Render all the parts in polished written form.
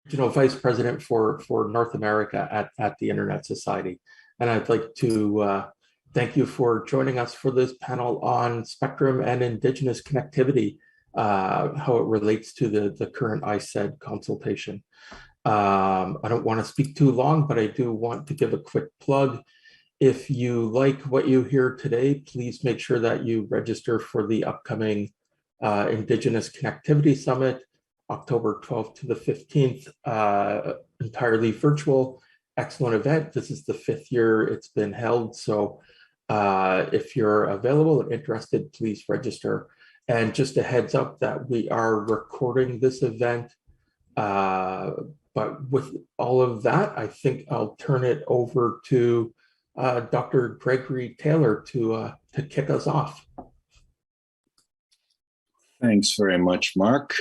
Regional Vice President for North America at the Internet Society. And I'd like to thank you for joining us for this panel on spectrum and Indigenous connectivity, how it relates to the current ISED consultation. I don't want to speak too long, but I do want to give a quick plug. If you like what you hear today, please make sure that you register for the upcoming Indigenous Connectivity Summit, October 12th to the 15th, entirely virtual. Excellent event. This is the 5th year it's been held. So if you're available and interested, please register. And just a heads up that we are recording this event. But with all of that, I think I'll turn it over to Dr. Gregory Taylor to kick us off. Thanks very much, Mark.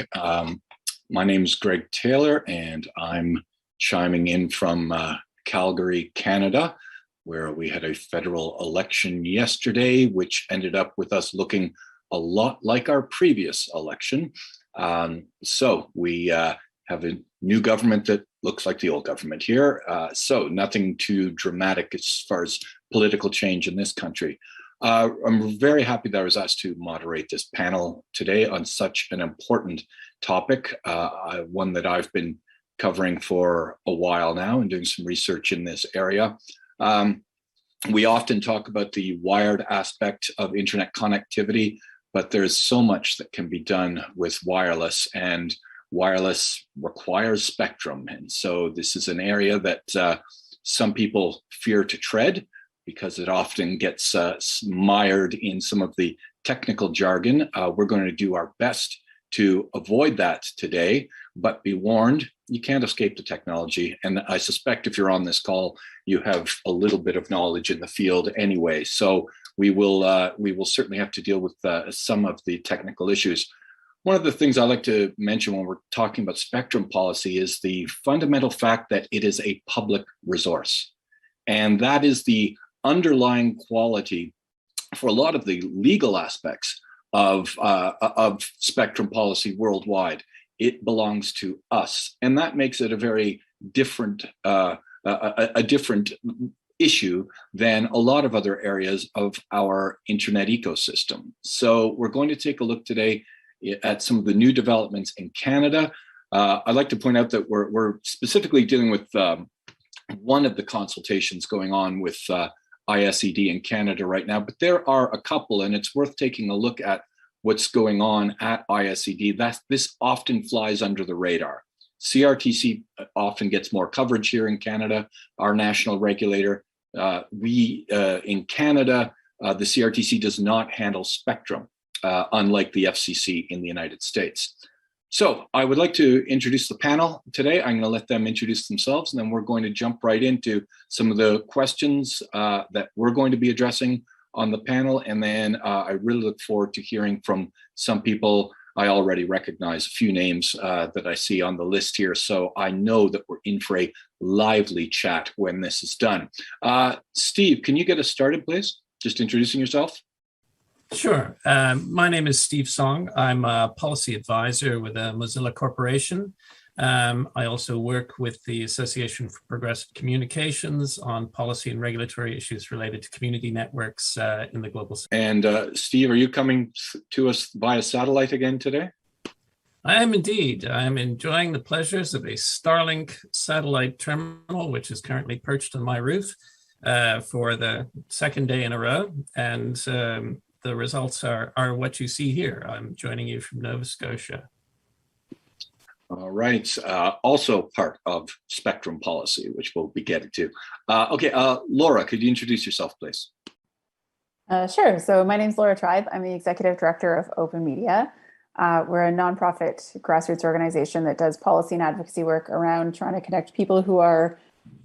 My name is Greg Taylor, and I'm chiming in from Calgary, Canada, where we had a federal election yesterday, which ended up with us looking a lot like our previous election. So we have a new government that looks like the old government here. So nothing too dramatic as far as political change in this country. I'm very happy that I was asked to moderate this panel today on such an important topic, one that I've been covering for a while now and doing some research in this area. We often talk about the wired aspect of internet connectivity, but there's so much that can be done with wireless, and wireless requires spectrum. And so this is an area that some people fear to tread because it often gets mired in some of the technical jargon. We're going to do our best to avoid that today, but be warned, you can't escape the technology. And I suspect if you're on this call, you have a little bit of knowledge in the field anyway. So we will certainly have to deal with some of the technical issues. One of the things I like to mention when we're talking about spectrum policy is the fundamental fact that it is a public resource. And that is the underlying quality for a lot of the legal aspects of spectrum policy worldwide. It belongs to us. And that makes it a very different, different issue than a lot of other areas of our internet ecosystem. So we're going to take a look today at some of the new developments in Canada. I'd like to point out that we're specifically dealing with one of the consultations going on with ISED in Canada right now, but there are a couple, and it's worth taking a look at what's going on at ISED. This often flies under the radar. CRTC often gets more coverage here in Canada, our national regulator. In Canada, the CRTC does not handle spectrum, unlike the FCC in the United States. So I would like to introduce the panel today. I'm going to let them introduce themselves, and then we're going to jump right into some of the questions that we're going to be addressing on the panel. And then I really look forward to hearing from some people. I already recognize a few names that I see on the list here, so I know that we're in for a lively chat when this is done. Steve, can you get us started, please? Just introducing yourself. Sure. My name is Steve Song. I'm a policy advisor with Mozilla Corporation. I also work with the Association for Progressive Communications on policy and regulatory issues related to community networks in the global south. And Steve, are you coming to us via satellite again today? I am indeed. I'm enjoying the pleasures of a Starlink satellite terminal, which is currently perched on my roof for the second day in a row. And the results are what you see here. I'm joining you from Nova Scotia. All right. Also part of spectrum policy, which we'll be getting to. Okay, Laura, could you introduce yourself, please? Sure. So my name is Laura Tribe. I'm the executive director of Open Media. We're a nonprofit grassroots organization that does policy and advocacy work around trying to connect people who are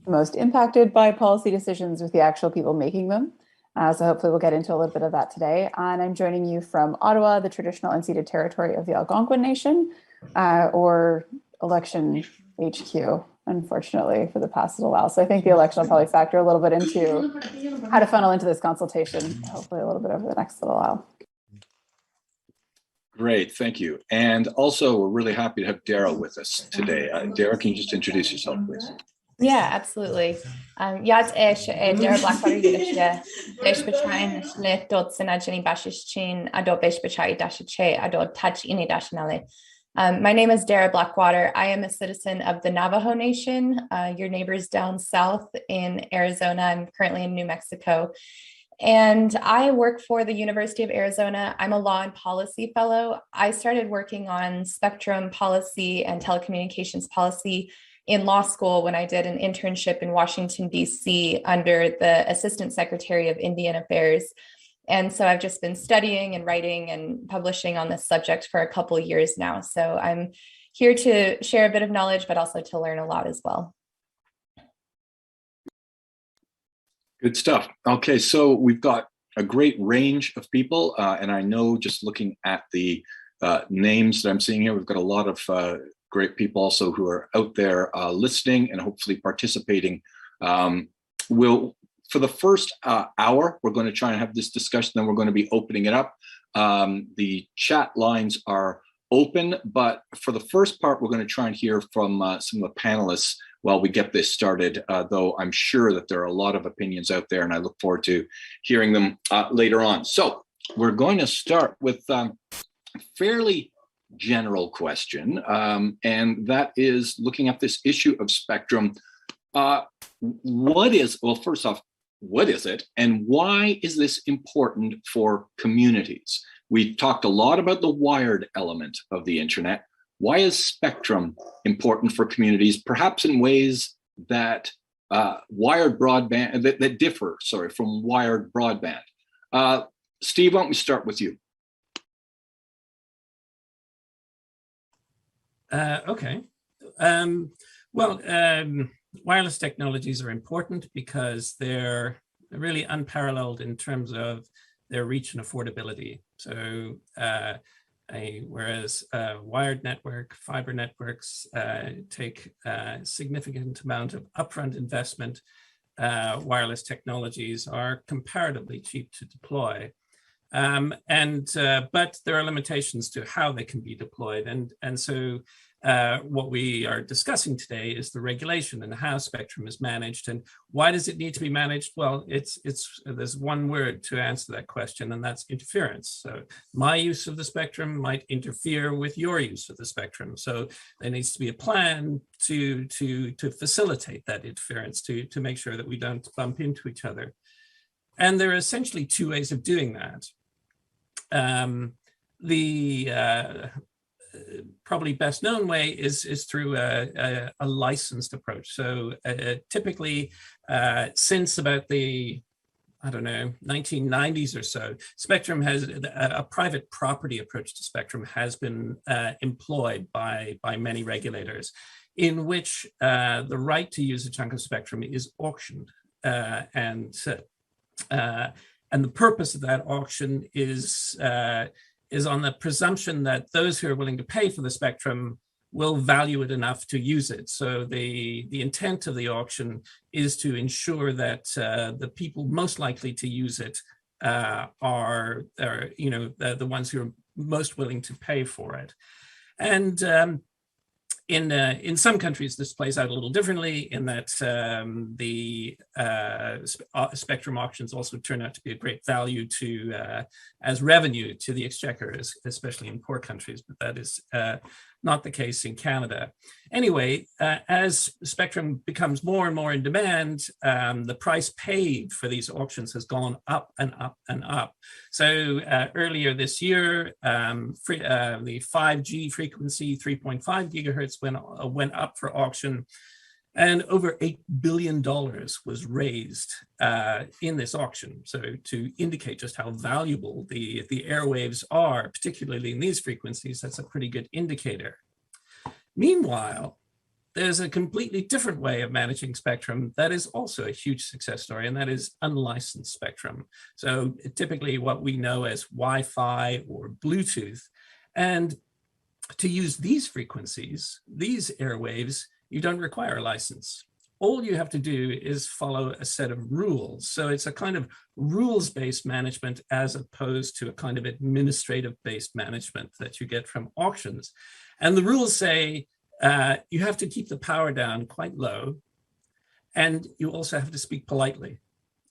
most impacted by policy decisions with the actual people making them. So hopefully we'll get into a little bit of that today. And I'm joining you from Ottawa, the traditional unceded territory of the Algonquin Nation, or election HQ, unfortunately, for the past little while. So I think the election will probably factor a little bit into how to funnel into this consultation, hopefully a little bit over the next little while. Great, thank you. And also, we're really happy to have Dara with us today. Dara, can you just introduce yourself, please? Yeah, absolutely. Yad ish Dara Blackwater Yidishya, Bish Bachain, Schlit, Dot Sinajani Bashish Chin, Adot Bish Bachai Dashache, Adot Touch Ini Dashnale. My name is Dara Blackwater. I am a citizen of the Navajo Nation, your neighbors down south in Arizona. I'm currently in New Mexico. And I work for the University of Arizona. I'm a law and policy fellow. I started working on spectrum policy and telecommunications policy in law school when I did an internship in Washington, D.C. under the Assistant Secretary of Indian Affairs. And so I've just been studying and writing and publishing on this subject for a couple of years now. So I'm here to share a bit of knowledge, but also to learn a lot as well. Good stuff. Okay, so we've got a great range of people, and I know just looking at the names that I'm seeing here, we've got a lot of great people also who are out there listening and hopefully participating. For the first hour, we're going to try and have this discussion, then we're going to be opening it up. The chat lines are open, but for the first part, we're going to try and hear from some of the panelists while we get this started, though I'm sure that there are a lot of opinions out there, and I look forward to hearing them later on. So we're going to start with a fairly general question, and that is looking at this issue of spectrum. First off, what is it, and why is this important for communities? We talked a lot about the wired element of the internet. Why is spectrum important for communities, perhaps in ways that wired broadband, that differ, from wired broadband? Steve, why don't we start with you? Okay. Wireless technologies are important because they're really unparalleled in terms of their reach and affordability. So whereas wired network, fiber networks take a significant amount of upfront investment, wireless technologies are comparatively cheap to deploy. But there are limitations to how they can be deployed. And so what we are discussing today is the regulation and how spectrum is managed. And why does it need to be managed? Well, there's one word to answer that question, and that's interference. So my use of the spectrum might interfere with your use of the spectrum. So there needs to be a plan to facilitate that interference, to make sure that we don't bump into each other. And there are essentially two ways of doing that. Probably best known way is through a licensed approach. So typically, since about the 1990s or so, spectrum has a private property approach to spectrum has been employed by many regulators, in which the right to use a chunk of spectrum is auctioned, and the purpose of that auction is on the presumption that those who are willing to pay for the spectrum will value it enough to use it. So the intent of the auction is to ensure that the people most likely to use it are the ones who are most willing to pay for it. And in some countries, this plays out a little differently in that the spectrum auctions also turn out to be a great value as revenue to the exchequer, especially in poor countries, but that is not the case in Canada. Anyway, as spectrum becomes more and more in demand, the price paid for these auctions has gone up and up and up. So earlier this year, the 5G frequency, 3.5 gigahertz went up for auction, and over $8 billion was raised in this auction. So to indicate just how valuable the airwaves are, particularly in these frequencies, that's a pretty good indicator. Meanwhile, there's a completely different way of managing spectrum that is also a huge success story, and that is unlicensed spectrum. So typically what we know as Wi-Fi or Bluetooth. And to use these frequencies, these airwaves, you don't require a license. all you have to do is follow a set of rules. So it's a kind of rules-based management as opposed to a kind of administrative-based management that you get from auctions. And the rules say you have to keep the power down quite low, and you also have to speak politely,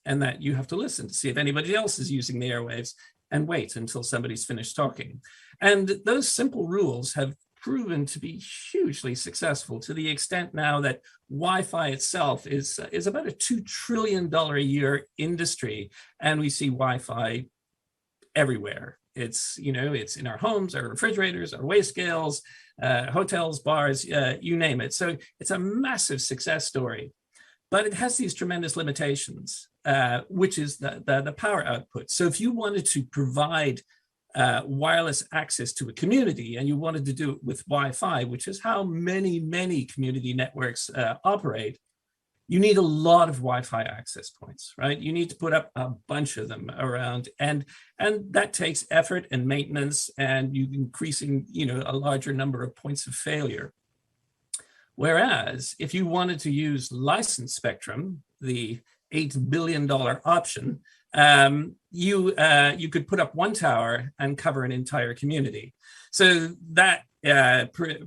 and that you have to listen to see if anybody else is using the airwaves and wait until somebody's finished talking. And those simple rules have proven to be hugely successful, to the extent now that Wi-Fi itself is about a $2 trillion a year industry, and we see Wi-Fi everywhere. It's, you know, it's in our homes, our refrigerators, our weigh scales, hotels, bars, you name it. So it's a massive success story, but it has these tremendous limitations, which is the power output. So if you wanted to provide wireless access to a community, and you wanted to do it with Wi-Fi, which is how many community networks operate, you need a lot of Wi-Fi access points, right? You need to put up a bunch of them around, and that takes effort and maintenance, and you increasing, you know, a larger number of points of failure. Whereas if you wanted to use licensed spectrum, the $8 billion option, you could put up one tower and cover an entire community. So that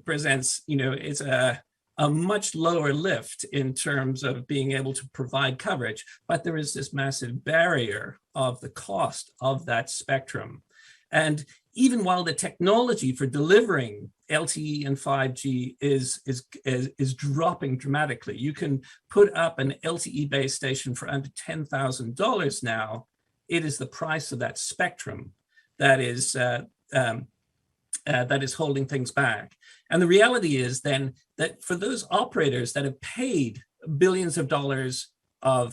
presents, you know, it's a much lower lift in terms of being able to provide coverage, but there is this massive barrier of the cost of that spectrum. And even while the technology for delivering LTE and 5G is dropping dramatically, you can put up an LTE base station for under $10,000 now. It is the price of that spectrum that is holding things back. And the reality is then that for those operators that have paid billions of dollars for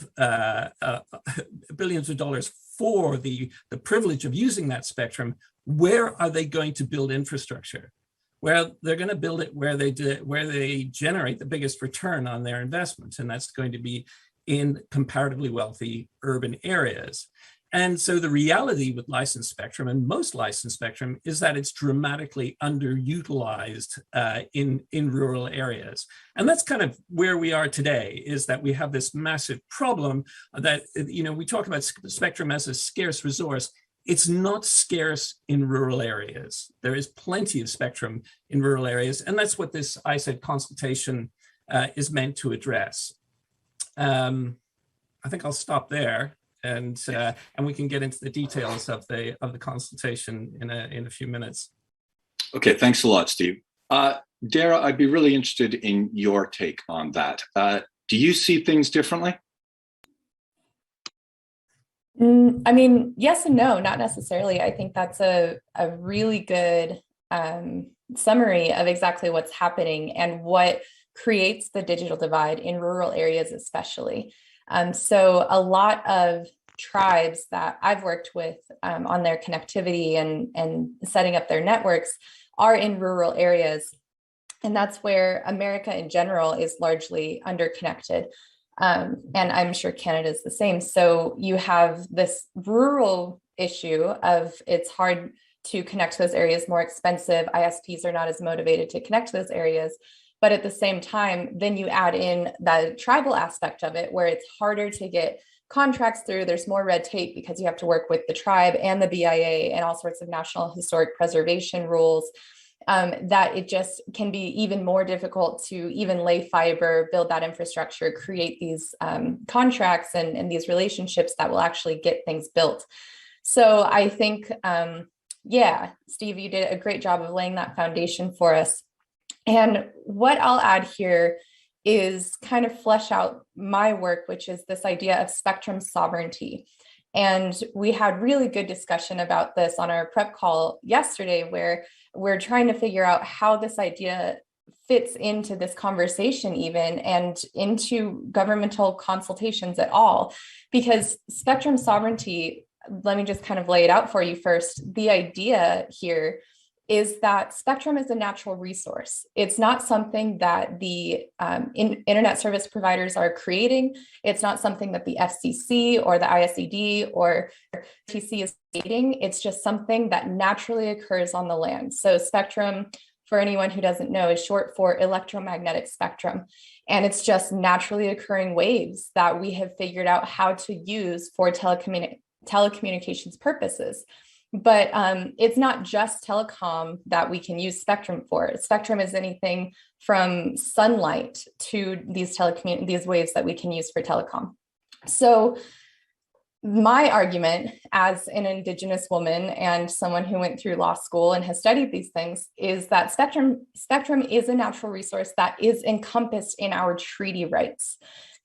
the privilege of using that spectrum, where are they going to build infrastructure? Well, they're going to build it where they generate the biggest return on their investment, and that's going to be in comparatively wealthy urban areas. And so the reality with licensed spectrum, and most licensed spectrum, is that it's dramatically underutilized in rural areas. And that's kind of where we are today, is that we have this massive problem that, you know, we talk about spectrum as a scarce resource. It's not scarce in rural areas. There is plenty of spectrum in rural areas, and that's what this ISED consultation is meant to address. I think I'll stop there. And we can get into the details of the consultation in a few minutes. Okay, thanks a lot, Steve. Dara, I'd be really interested in your take on that. Do you see things differently? I mean, yes and no, not necessarily. I think that's a really good summary of exactly what's happening and what creates the digital divide in rural areas, especially. So a lot of tribes that I've worked with on their connectivity and setting up their networks are in rural areas. And that's where America in general is largely underconnected. And I'm sure Canada is the same. So you have this rural issue of it's hard to connect to those areas, more expensive. ISPs are not as motivated to connect to those areas. But at the same time, then you add in the tribal aspect of it, where it's harder to get contracts through. There's more red tape because you have to work with the tribe and the BIA and all sorts of national historic preservation rules, that it just can be even more difficult to even lay fiber, build that infrastructure, create these contracts and these relationships that will actually get things built. So I think, yeah, Steve, you did a great job of laying that foundation for us. And what I'll add here is kind of flesh out my work, which is this idea of spectrum sovereignty. And we had really good discussion about this on our prep call yesterday, where we're trying to figure out how this idea fits into this conversation even and into governmental consultations at all. Because spectrum sovereignty, let me just kind of lay it out for you first. The idea here is that spectrum is a natural resource. It's not something that the internet service providers are creating. It's not something that the FCC or the ISED or TC is creating. It's just something that naturally occurs on the land. So spectrum for anyone who doesn't know, is short for electromagnetic spectrum. And it's just naturally occurring waves that we have figured out how to use for telecommunications purposes. But it's not just telecom that we can use spectrum for. Spectrum is anything from sunlight to these waves that we can use for telecom. So my argument as an Indigenous woman and someone who went through law school and has studied these things is that spectrum is a natural resource that is encompassed in our treaty rights.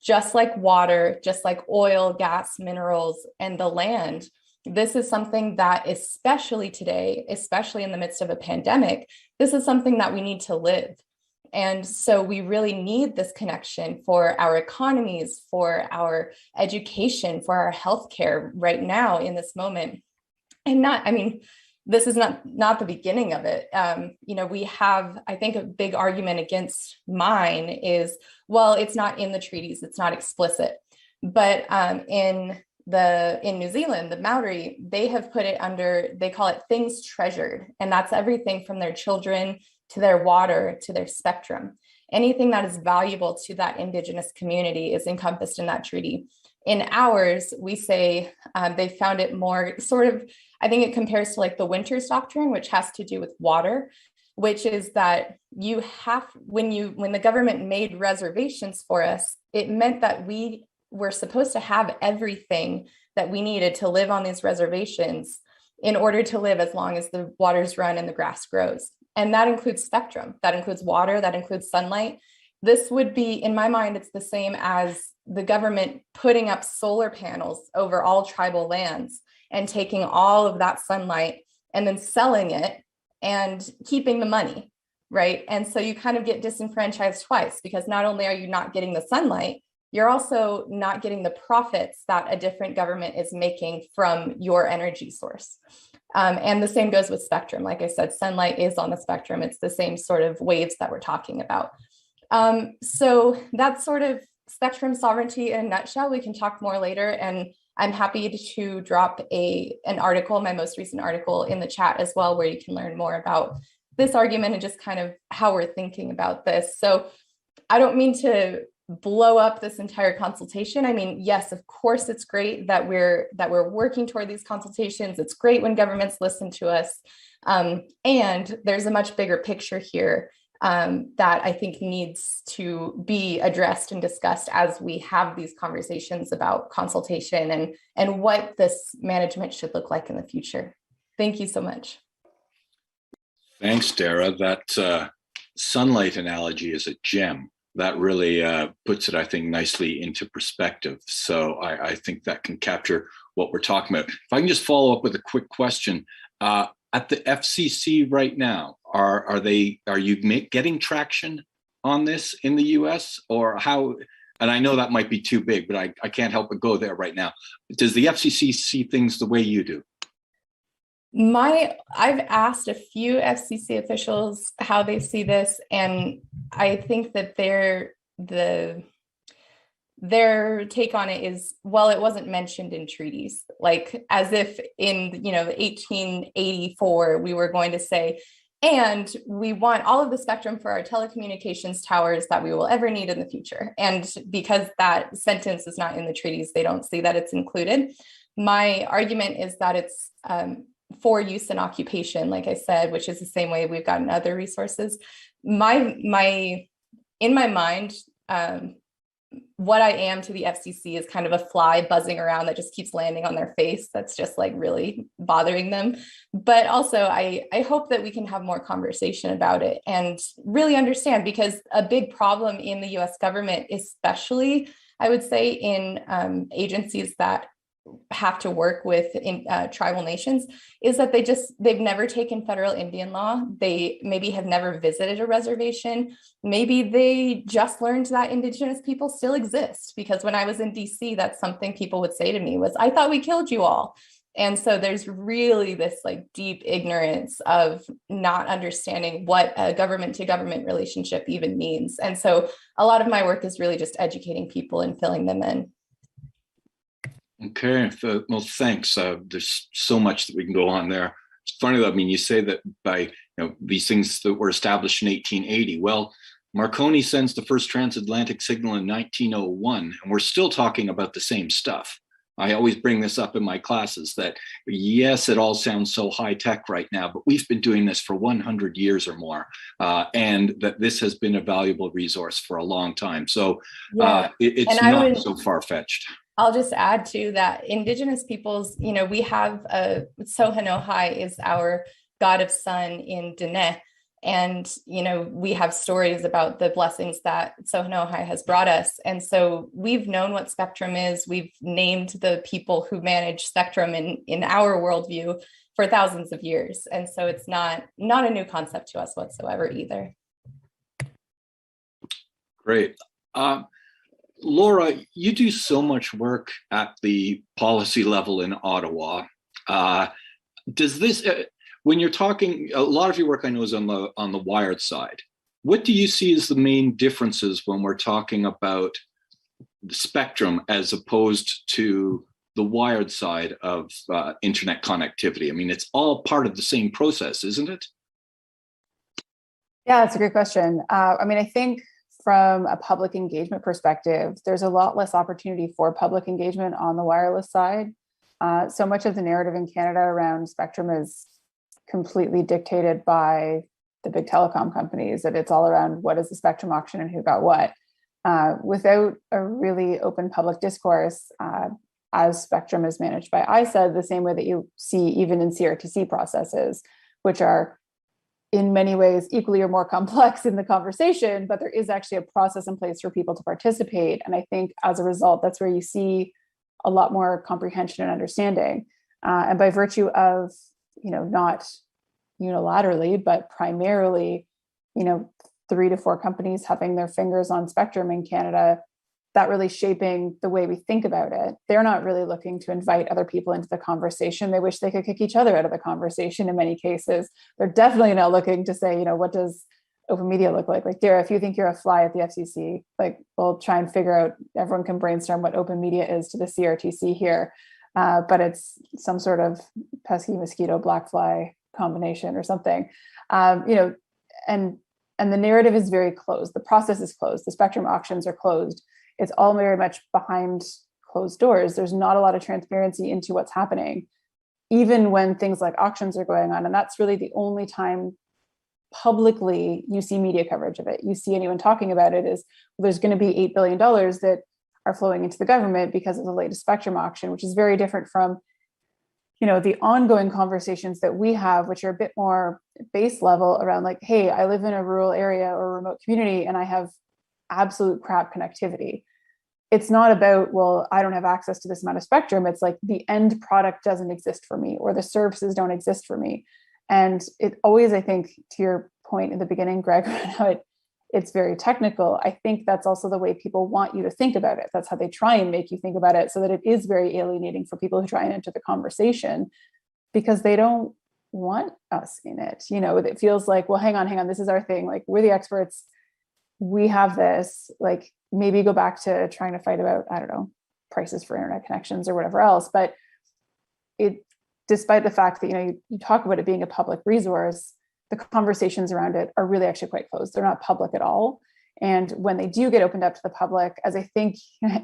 Just like water, just like oil, gas, minerals, and the land, this is something that, especially today, especially in the midst of a pandemic, this is something that we need to live. And so we really need this connection for our economies, for our education, for our healthcare right now in this moment. And this is not the beginning of it. We have, I think, a big argument against mine is, well, it's not in the treaties, it's not explicit. But in New Zealand, the Maori, they have put it under, they call it things treasured. And that's everything from their children to their water, to their spectrum. Anything that is valuable to that Indigenous community is encompassed in that treaty. In ours, we say they found it more sort of, I think it compares to like the Winters Doctrine, which has to do with water, which is that you have, when the government made reservations for us, it meant that we were supposed to have everything that we needed to live on these reservations in order to live as long as the waters run and the grass grows. And that includes spectrum, that includes water, that includes sunlight. This would be, in my mind, it's the same as the government putting up solar panels over all tribal lands and taking all of that sunlight and then selling it and keeping the money, right? And so you kind of get disenfranchised twice, because not only are you not getting the sunlight, you're also not getting the profits that a different government is making from your energy source. And the same goes with spectrum. Like I said, sunlight is on the spectrum. It's the same sort of waves that we're talking about. So that's sort of spectrum sovereignty in a nutshell. We can talk more later, and I'm happy to drop an article, my most recent article, in the chat as well, where you can learn more about this argument and just kind of how we're thinking about this. So I don't mean to blow up this entire consultation. I mean, yes, of course, it's great that we're working toward these consultations. It's great when governments listen to us. And there's a much bigger picture here that I think needs to be addressed and discussed as we have these conversations about consultation and what this management should look like in the future. Thank you so much. Thanks, Dara. That sunlight analogy is a gem. That really puts it, I think, nicely into perspective. So I think that can capture what we're talking about. If I can just follow up with a quick question. At the FCC right now, are you getting traction on this in the US, or how? And I know that might be too big, but I can't help but go there right now. Does the FCC see things the way you do? I've asked a few FCC officials how they see this, and I think that their take on it is, well, it wasn't mentioned in treaties, like as if in 1884 we were going to say, and we want all of the spectrum for our telecommunications towers that we will ever need in the future. And because that sentence is not in the treaties, they don't see that it's included. My argument is that it's for use and occupation, like I said, which is the same way we've gotten other resources. In my mind, what I am to the FCC is kind of a fly buzzing around that just keeps landing on their face. That's just like really bothering them. But also I hope that we can have more conversation about it and really understand, because a big problem in the US government, especially I would say in agencies that have to work with tribal nations, is that they've never taken federal Indian law. They maybe have never visited a reservation. Maybe they just learned that Indigenous people still exist, because when I was in DC, that's something people would say to me was, I thought we killed you all. And so there's really this like deep ignorance of not understanding what a government to government relationship even means. And so a lot of my work is really just educating people and filling them in. Okay, well, thanks. There's so much that we can go on there. It's funny though, I mean, you say that by these things that were established in 1880. Well, Marconi sends the first transatlantic signal in 1901, and we're still talking about the same stuff. I always bring this up in my classes that, yes, it all sounds so high tech right now, but we've been doing this for 100 years or more, and that this has been a valuable resource for a long time. So it's not so far-fetched. I'll just add to that, Indigenous peoples, we have Sohanohai is our god of sun in Dene. And, we have stories about the blessings that Sohanohai has brought us. And so we've known what spectrum is. We've named the people who manage spectrum in our worldview for thousands of years. And so it's not a new concept to us whatsoever either. Great. Laura, you do so much work at the policy level in Ottawa. Does this... when you're talking, a lot of your work I know is on the wired side. What do you see as the main differences when we're talking about the spectrum as opposed to the wired side of internet connectivity? I mean, it's all part of the same process, isn't it? Yeah, that's a great question. I think from a public engagement perspective, there's a lot less opportunity for public engagement on the wireless side. So much of the narrative in Canada around spectrum is completely dictated by the big telecom companies, that it's all around what is the spectrum auction and who got what, without a really open public discourse as spectrum is managed by ISED, the same way that you see even in CRTC processes, which are in many ways equally or more complex in the conversation, but there is actually a process in place for people to participate. And I think as a result, that's where you see a lot more comprehension and understanding. And by virtue of not unilaterally, but primarily, 3 to 4 companies having their fingers on spectrum in Canada, that really shaping the way we think about it. They're not really looking to invite other people into the conversation. They wish they could kick each other out of the conversation in many cases. They're definitely not looking to say, what does open media look like? Like, Dara, if you think you're a fly at the FCC, we'll try and figure out, everyone can brainstorm what open media is to the CRTC here. But it's some sort of pesky mosquito black fly combination or something, and the narrative is very closed. The process is closed. The spectrum auctions are closed. It's all very much behind closed doors. There's not a lot of transparency into what's happening, even when things like auctions are going on. And that's really the only time publicly you see media coverage of it. You see anyone talking about it is, well, there's going to be $8 billion that are flowing into the government because of the latest spectrum auction, which is very different from, the ongoing conversations that we have, which are a bit more base level around like, hey, I live in a rural area or a remote community and I have absolute crap connectivity. It's not about, well, I don't have access to this amount of spectrum. It's like the end product doesn't exist for me, or the services don't exist for me. And it always, I think, to your point in the beginning, Greg, how it's very technical. I think that's also the way people want you to think about it. That's how they try and make you think about it, so that it is very alienating for people who try and enter the conversation, because they don't want us in it. It feels like, well, hang on, this is our thing. Like, we're the experts. We have this, like, maybe go back to trying to fight about, I don't know, prices for internet connections or whatever else. But despite the fact that, you talk about it being a public resource, the conversations around it are really actually quite closed. They're not public at all. And when they do get opened up to the public, as I think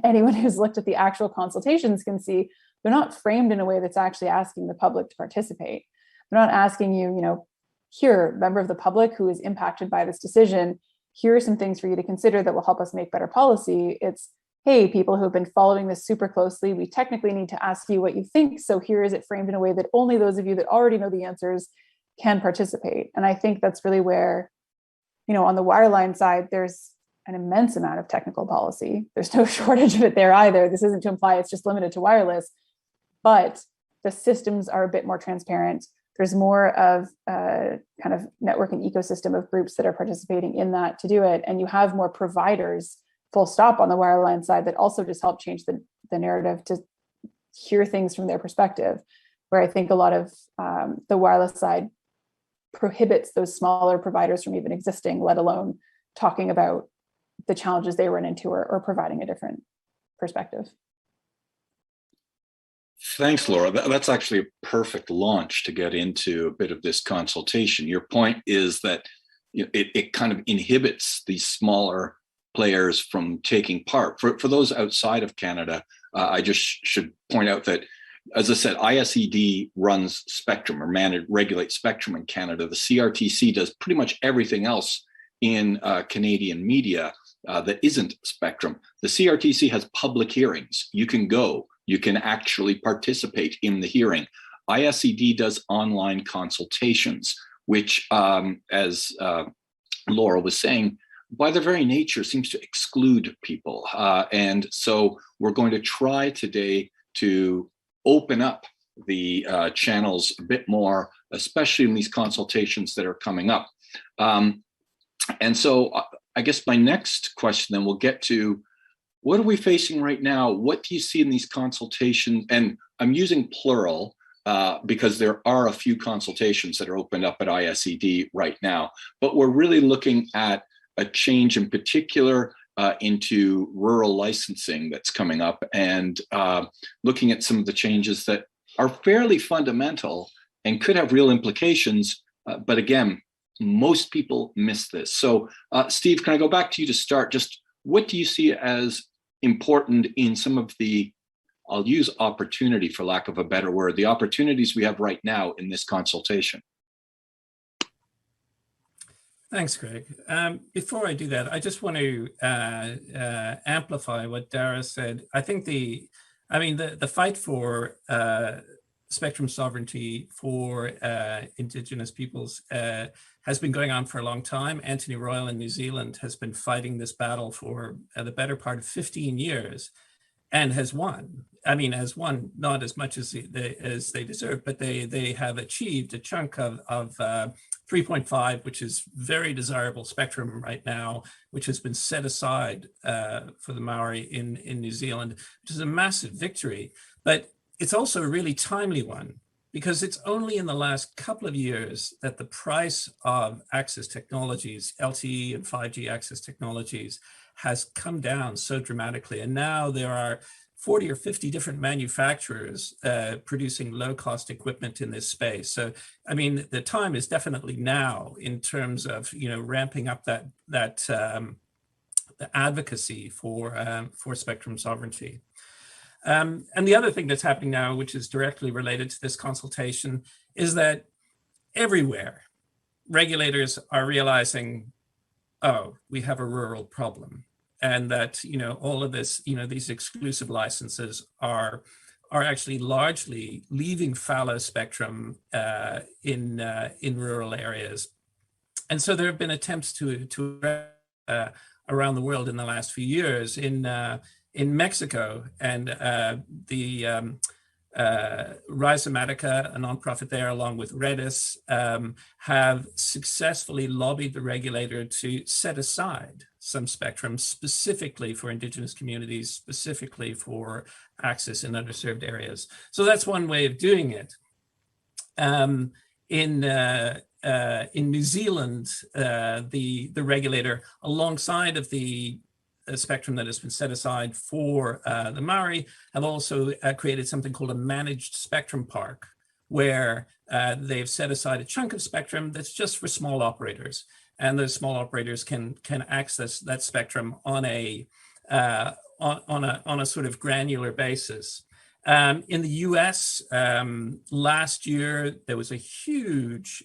anyone who's looked at the actual consultations can see, they're not framed in a way that's actually asking the public to participate. They're not asking you, here, member of the public who is impacted by this decision, here are some things for you to consider that will help us make better policy. It's, hey, people who have been following this super closely, we technically need to ask you what you think. So here is it framed in a way that only those of you that already know the answers can participate. And I think that's really where, on the wireline side, there's an immense amount of technical policy. There's no shortage of it there either. This isn't to imply it's just limited to wireless, but the systems are a bit more transparent. There's more of a kind of network and ecosystem of groups that are participating in that to do it. And you have more providers, full stop, on the wireline side that also just help change the narrative to hear things from their perspective, where I think a lot of the wireless side prohibits those smaller providers from even existing, let alone talking about the challenges they run into or providing a different perspective. Thanks, Laura. That's actually a perfect launch to get into a bit of this consultation. Your point is that it kind of inhibits these smaller players from taking part. For those outside of Canada, I just should point out that, as I said, ISED runs spectrum or regulates spectrum in Canada. The CRTC does pretty much everything else in Canadian media that isn't spectrum. The CRTC has public hearings. You can go. You can actually participate in the hearing. ISED does online consultations, which, as Laura was saying, by their very nature seems to exclude people. And so we're going to try today to open up the channels a bit more, especially in these consultations that are coming up. And so I guess my next question then we'll get to, what are we facing right now? What do you see in these consultations? And I'm using plural because there are a few consultations that are opened up at ISED right now, but we're really looking at a change in particular into rural licensing that's coming up, and looking at some of the changes that are fairly fundamental and could have real implications. But again, most people miss this. So Steve, can I go back to you to start? Just what do you see as important in some of the, I'll use opportunity for lack of a better word, the opportunities we have right now in this consultation? Thanks, Greg. Before I do that, I just want to amplify what Dara said. I think the fight for spectrum sovereignty for Indigenous peoples has been going on for a long time. Anthony Royal in New Zealand has been fighting this battle for the better part of 15 years and has won. I mean, has won not as much as they deserve, but they have achieved a chunk of 3.5, which is very desirable spectrum right now, which has been set aside for the Maori in New Zealand, which is a massive victory. But it's also a really timely one, because it's only in the last couple of years that the price of access technologies, LTE and 5G access technologies, has come down so dramatically. And now there are 40 or 50 different manufacturers producing low-cost equipment in this space. So, I mean, the time is definitely now in terms of, ramping up that the advocacy for spectrum sovereignty. And the other thing that's happening now, which is directly related to this consultation, is that everywhere regulators are realizing, oh, we have a rural problem. And that, all of this, these exclusive licenses are actually largely leaving fallow spectrum in rural areas. And so there have been attempts to around the world in the last few years. In Mexico, and the Rhizomatica, a nonprofit there, along with Redis, have successfully lobbied the regulator to set aside some spectrum specifically for Indigenous communities, specifically for access in underserved areas. So that's one way of doing it. In New Zealand, the regulator, alongside of the spectrum that has been set aside for the Maori, have also created something called a managed spectrum park, where they've set aside a chunk of spectrum that's just for small operators, and those small operators can access that spectrum on a sort of granular basis. In the US, last year, there was a huge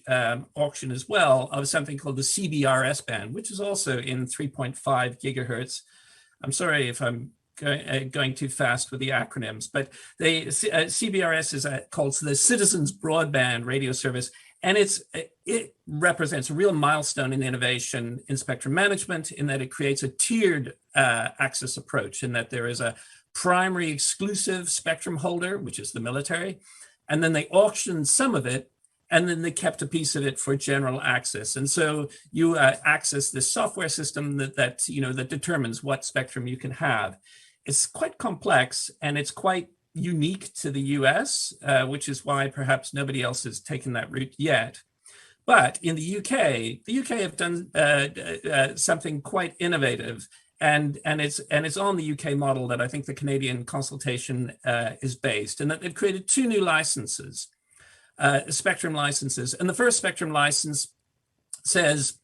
auction as well of something called the CBRS band, which is also in 3.5 gigahertz. I'm sorry if I'm going too fast with the acronyms, but CBRS is called the Citizens Broadband Radio Service, and it represents a real milestone in innovation in spectrum management, in that it creates a tiered access approach, in that there is a primary exclusive spectrum holder, which is the military, and then they auctioned some of it, and then they kept a piece of it for general access. And so you access this software system that determines what spectrum you can have. It's quite complex, and it's quite unique to the US, which is why perhaps nobody else has taken that route yet. But in the UK have done something quite innovative, and it's on the UK model that I think the Canadian consultation is based, and that they've created two new licenses, spectrum licenses. And the first spectrum license says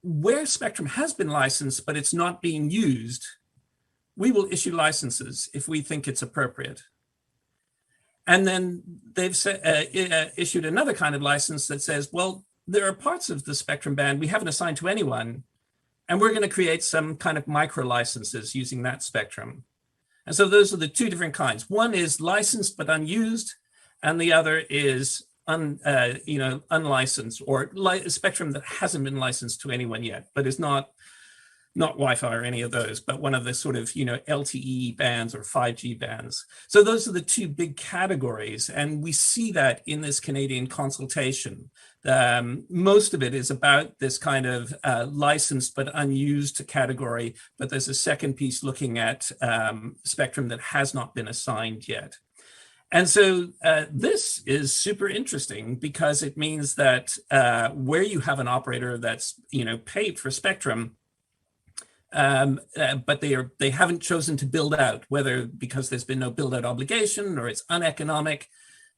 where spectrum has been licensed but it's not being used, we will issue licenses if we think it's appropriate. And then they've issued another kind of license that says, well, there are parts of the spectrum band we haven't assigned to anyone, and we're going to create some kind of micro licenses using that spectrum. And so those are the two different kinds. One is licensed but unused, and the other is unlicensed, or spectrum that hasn't been licensed to anyone yet, but is not Wi-Fi or any of those, but one of the sort of, LTE bands or 5G bands. So those are the two big categories. And we see that in this Canadian consultation. Most of it is about this kind of licensed but unused category, but there's a second piece looking at spectrum that has not been assigned yet. And so this is super interesting because it means that where you have an operator that's, paid for spectrum, but they haven't chosen to build out, whether because there's been no build out obligation or it's uneconomic,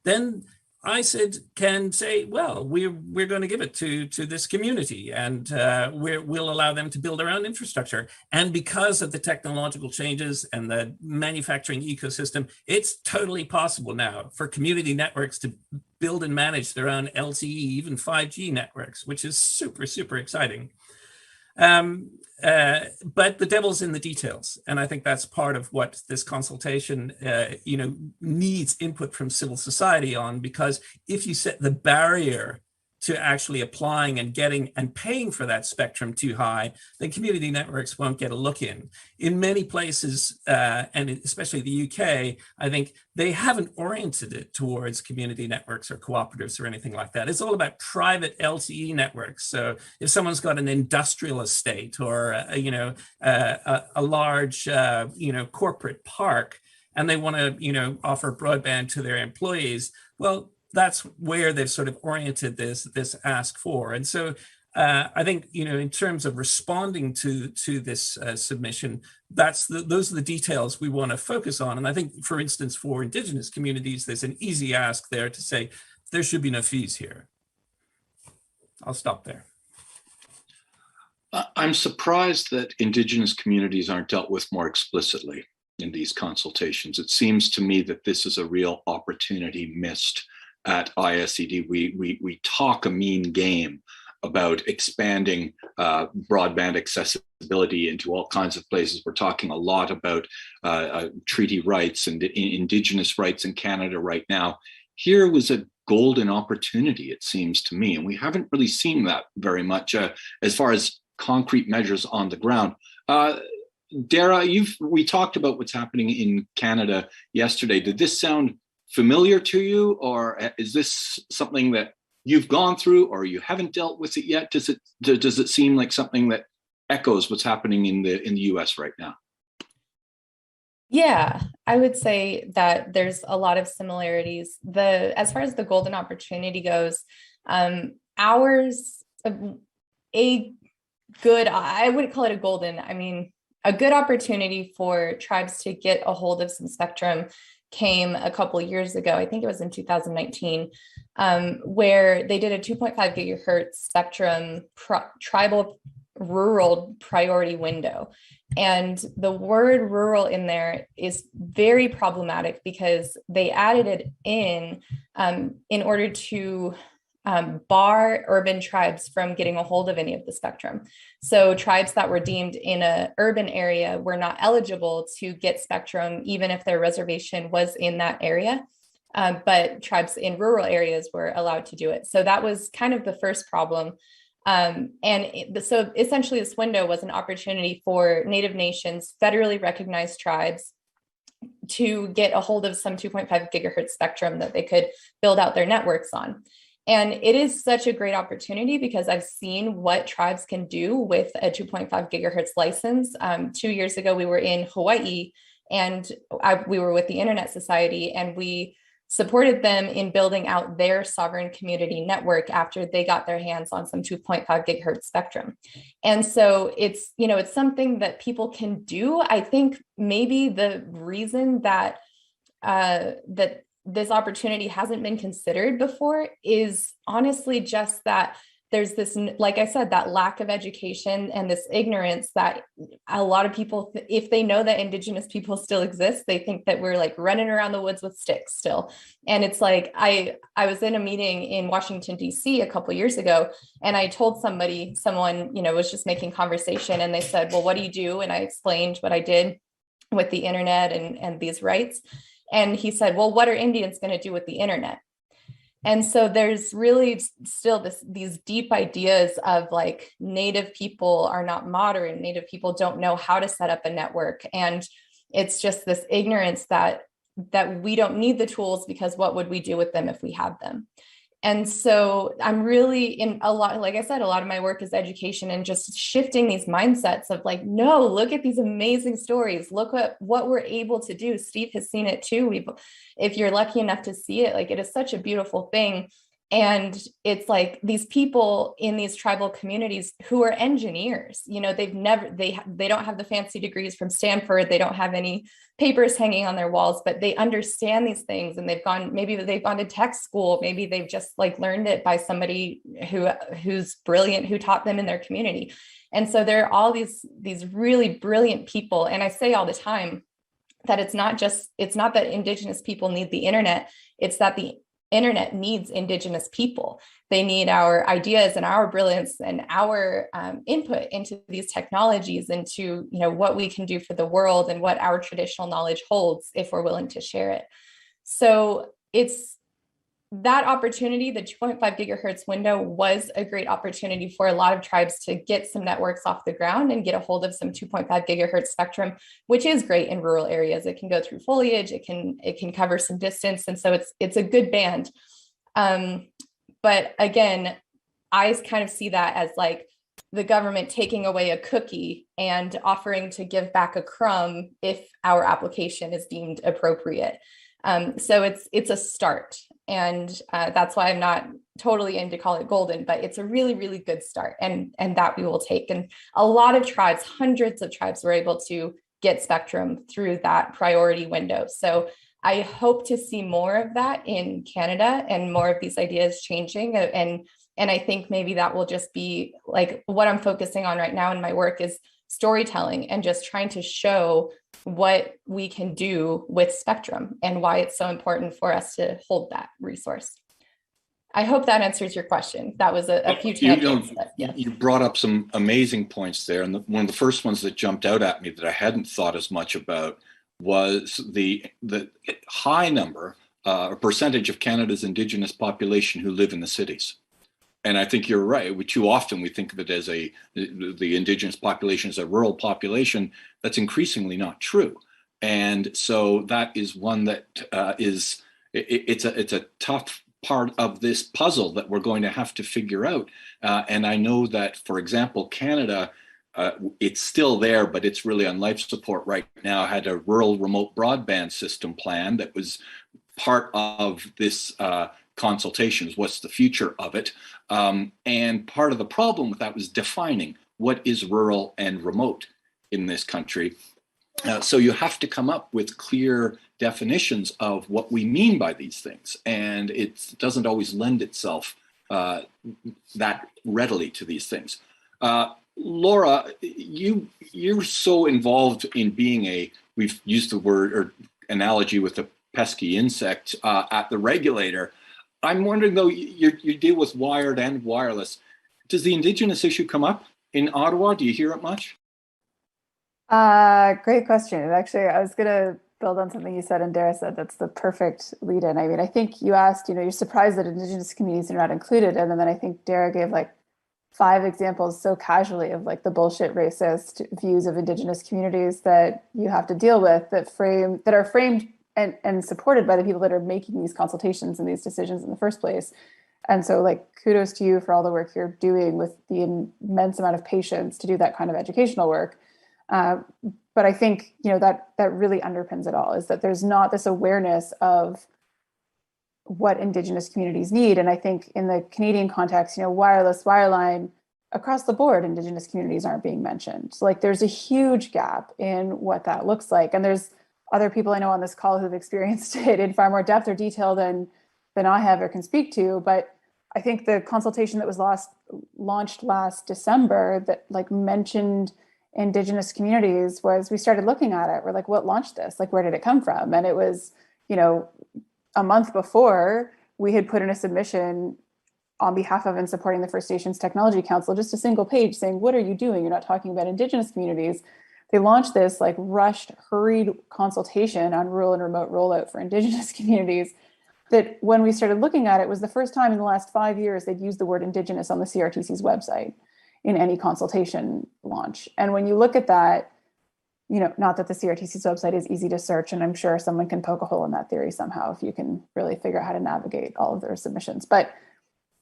then ISED can say, well, we're going to give it to this community, and we'll allow them to build their own infrastructure. And because of the technological changes and the manufacturing ecosystem, it's totally possible now for community networks to build and manage their own LTE, even 5G networks, which is super, super exciting. But the devil's in the details. And I think that's part of what this consultation, needs input from civil society on, because if you set the barrier to actually applying and getting and paying for that spectrum too high, then community networks won't get a look in. In many places, and especially the UK, I think they haven't oriented it towards community networks or cooperatives or anything like that. It's all about private LTE networks. So if someone's got an industrial estate or a large corporate park, and they want to offer broadband to their employees, well, that's where they've sort of oriented this ask for. And so I think, in terms of responding to this submission, those are the details we want to focus on. And I think, for instance, for Indigenous communities, there's an easy ask there to say, there should be no fees here. I'll stop there. I'm surprised that Indigenous communities aren't dealt with more explicitly in these consultations. It seems to me that this is a real opportunity missed at ISED. We talk a mean game about expanding broadband accessibility into all kinds of places. We're talking a lot about treaty rights and Indigenous rights in Canada right now. Here was a golden opportunity, it seems to me, and we haven't really seen that very much as far as concrete measures on the ground. Dara, we talked about what's happening in Canada yesterday. Did this sound familiar to you, or is this something that you've gone through, or you haven't dealt with it yet? Does it seem like something that echoes what's happening in the US right now? Yeah, I would say that there's a lot of similarities. As far as the golden opportunity goes, ours, I wouldn't call it a golden, a good opportunity for tribes to get a hold of some spectrum came a couple of years ago. I think it was in 2019, where they did a 2.5 gigahertz spectrum tribal rural priority window. And the word rural in there is very problematic because they added it in order to bar urban tribes from getting a hold of any of the spectrum. So tribes that were deemed in an urban area were not eligible to get spectrum, even if their reservation was in that area. But tribes in rural areas were allowed to do it. So that was kind of the first problem. So essentially this window was an opportunity for Native nations, federally recognized tribes, to get a hold of some 2.5 gigahertz spectrum that they could build out their networks on. And it is such a great opportunity because I've seen what tribes can do with a 2.5 gigahertz license. 2 years ago, we were in Hawaii, and we were with the Internet Society, and we supported them in building out their sovereign community network after they got their hands on some 2.5 gigahertz spectrum. And so it's, you know, it's something that people can do. I think maybe the reason that that this opportunity hasn't been considered before is honestly just that there's this, like I said, that lack of education and this ignorance that a lot of people, if they know that Indigenous people still exist, they think that we're like running around the woods with sticks still. And it's like, I was in a meeting in Washington, D.C. a couple of years ago, and I told someone, you know, was just making conversation, and they said, well, what do you do? And I explained what I did with the internet and these rights. And he said, well, what are Indians going to do with the internet? And so there's really still these deep ideas of like Native people are not modern, Native people don't know how to set up a network. And it's just this ignorance that we don't need the tools, because what would we do with them if we had them? And so I'm really in a lot, like I said, a lot of my work is education and just shifting these mindsets of like, no, look at these amazing stories. Look at what we're able to do. Steve has seen it too. If you're lucky enough to see it, like it is such a beautiful thing. And it's like these people in these tribal communities who are engineers, you know, they don't have the fancy degrees from Stanford. They don't have any papers hanging on their walls, but they understand these things, and maybe they've gone to tech school. Maybe they've just like learned it by somebody who's brilliant, who taught them in their community. And so there are all these really brilliant people. And I say all the time that it's not that Indigenous people need the internet. It's that the internet needs Indigenous people. They need our ideas and our brilliance and our input into these technologies, into, you know, what we can do for the world and what our traditional knowledge holds if we're willing to share it. So it's that opportunity. The 2.5 gigahertz window was a great opportunity for a lot of tribes to get some networks off the ground and get a hold of some 2.5 gigahertz spectrum, which is great in rural areas. It can go through foliage, it can cover some distance, and so it's a good band. But again, I kind of see that as like the government taking away a cookie and offering to give back a crumb if our application is deemed appropriate. So it's a start. And that's why I'm not totally in to call it golden, but it's a really, really good start, and that we will take. And a lot of tribes, hundreds of tribes, were able to get spectrum through that priority window. So I hope to see more of that in Canada and more of these ideas changing. And I think maybe that will just be like what I'm focusing on right now in my work is storytelling and just trying to show what we can do with spectrum and why it's so important for us to hold that resource. I hope that answers your question. That was a few tangents. You brought up some amazing points there. And one of the first ones that jumped out at me that I hadn't thought as much about was the high number or percentage of Canada's Indigenous population who live in the cities. And I think you're right. Too often we think of it as the Indigenous population as a rural population. That's increasingly not true. And so that is one that it's a tough part of this puzzle that we're going to have to figure out. And I know that, for example, Canada, it's still there, but it's really on life support right now, had a rural remote broadband system plan that was part of this consultations, what's the future of it. And part of the problem with that was defining what is rural and remote in this country. So you have to come up with clear definitions of what we mean by these things. And it doesn't always lend itself that readily to these things. Laura, you're so involved in being we've used the word or analogy with the pesky insect at the regulator. I'm wondering though, you deal with wired and wireless. Does the Indigenous issue come up in Ottawa? Do you hear it much? Great question. And actually, I was going to build on something you said and Dara said. That's the perfect lead in. I mean, I think you asked, you're surprised that Indigenous communities are not included. And then I think Dara gave like 5 examples so casually of like the bullshit racist views of Indigenous communities that you have to deal with that are framed and supported by the people that are making these consultations and these decisions in the first place. And so like, kudos to you for all the work you're doing with the immense amount of patience to do that kind of educational work. But I think, that really underpins it all, is that there's not this awareness of what Indigenous communities need. And I think in the Canadian context, wireless, wireline, across the board, Indigenous communities aren't being mentioned. So like there's a huge gap in what that looks like. And there's other people I know on this call who've experienced it in far more depth or detail than I have or can speak to. But I think the consultation that was launched last December that like mentioned Indigenous communities was, we started looking at it. We're like, what launched this? Like, where did it come from? And it was, a month before we had put in a submission on behalf of and supporting the First Nations Technology Council, just a single page saying, what are you doing? You're not talking about Indigenous communities. They launched this like rushed, hurried consultation on rural and remote rollout for Indigenous communities that when we started looking at it was the first time in the last 5 years they'd used the word Indigenous on the CRTC's website in any consultation launch. And when you look at that, not that the CRTC's website is easy to search, and I'm sure someone can poke a hole in that theory somehow if you can really figure out how to navigate all of their submissions, but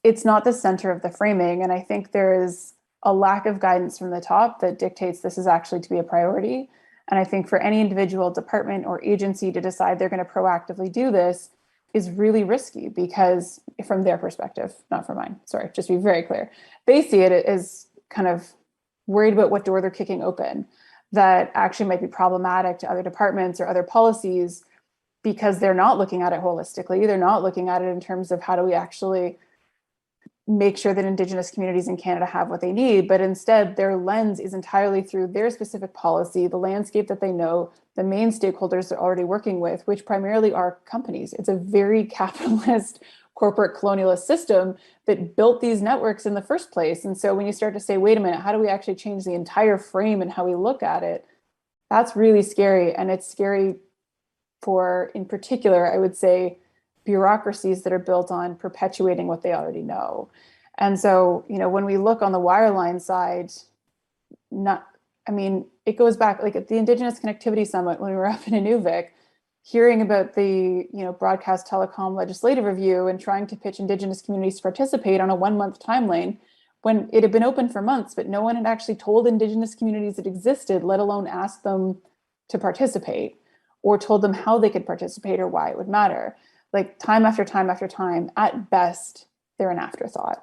it's not the center of the framing. And I think there is a lack of guidance from the top that dictates this is actually to be a priority. And I think for any individual department or agency to decide they're going to proactively do this is really risky, because from their perspective, not from mine, sorry, just to be very clear, they see it as kind of worried about what door they're kicking open that actually might be problematic to other departments or other policies, because they're not looking at it holistically. They're not looking at it in terms of how do we actually make sure that Indigenous communities in Canada have what they need, but instead their lens is entirely through their specific policy, the landscape that they know, the main stakeholders they're already working with, which primarily are companies. It's a very capitalist, corporate colonialist system that built these networks in the first place. And so when you start to say, wait a minute, how do we actually change the entire frame and how we look at it? That's really scary. And it's scary for, in particular, I would say, bureaucracies that are built on perpetuating what they already know. And so, when we look on the wireline side, it goes back, like at the Indigenous Connectivity Summit, when we were up in Inuvik, hearing about the, broadcast telecom legislative review and trying to pitch Indigenous communities to participate on a 1-month timeline when it had been open for months, but no one had actually told Indigenous communities it existed, let alone asked them to participate or told them how they could participate or why it would matter. Like time after time after time, at best, they're an afterthought.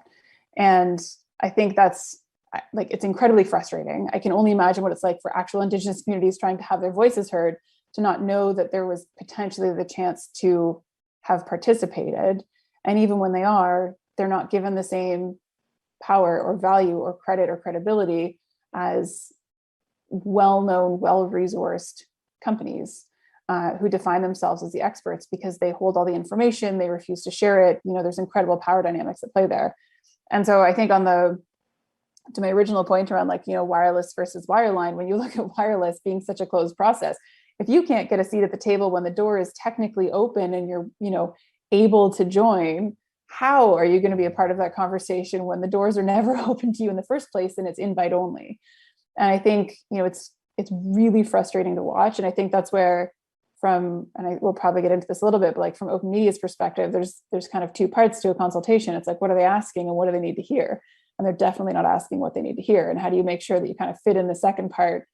And I think that's like, it's incredibly frustrating. I can only imagine what it's like for actual Indigenous communities trying to have their voices heard, to not know that there was potentially the chance to have participated. And even when they are, they're not given the same power or value or credit or credibility as well-known, well-resourced companies who define themselves as the experts because they hold all the information, they refuse to share it. There's incredible power dynamics at play there. And so I think to my original point around wireless versus wireline, when you look at wireless being such a closed process, if you can't get a seat at the table when the door is technically open and you're, able to join, how are you going to be a part of that conversation when the doors are never open to you in the first place and it's invite only? And I think, it's really frustrating to watch. And I think that's where and I will probably get into this a little bit, but like from Open Media's perspective, there's kind of two parts to a consultation. It's like, what are they asking and what do they need to hear? And they're definitely not asking what they need to hear. And how do you make sure that you kind of fit in the second part,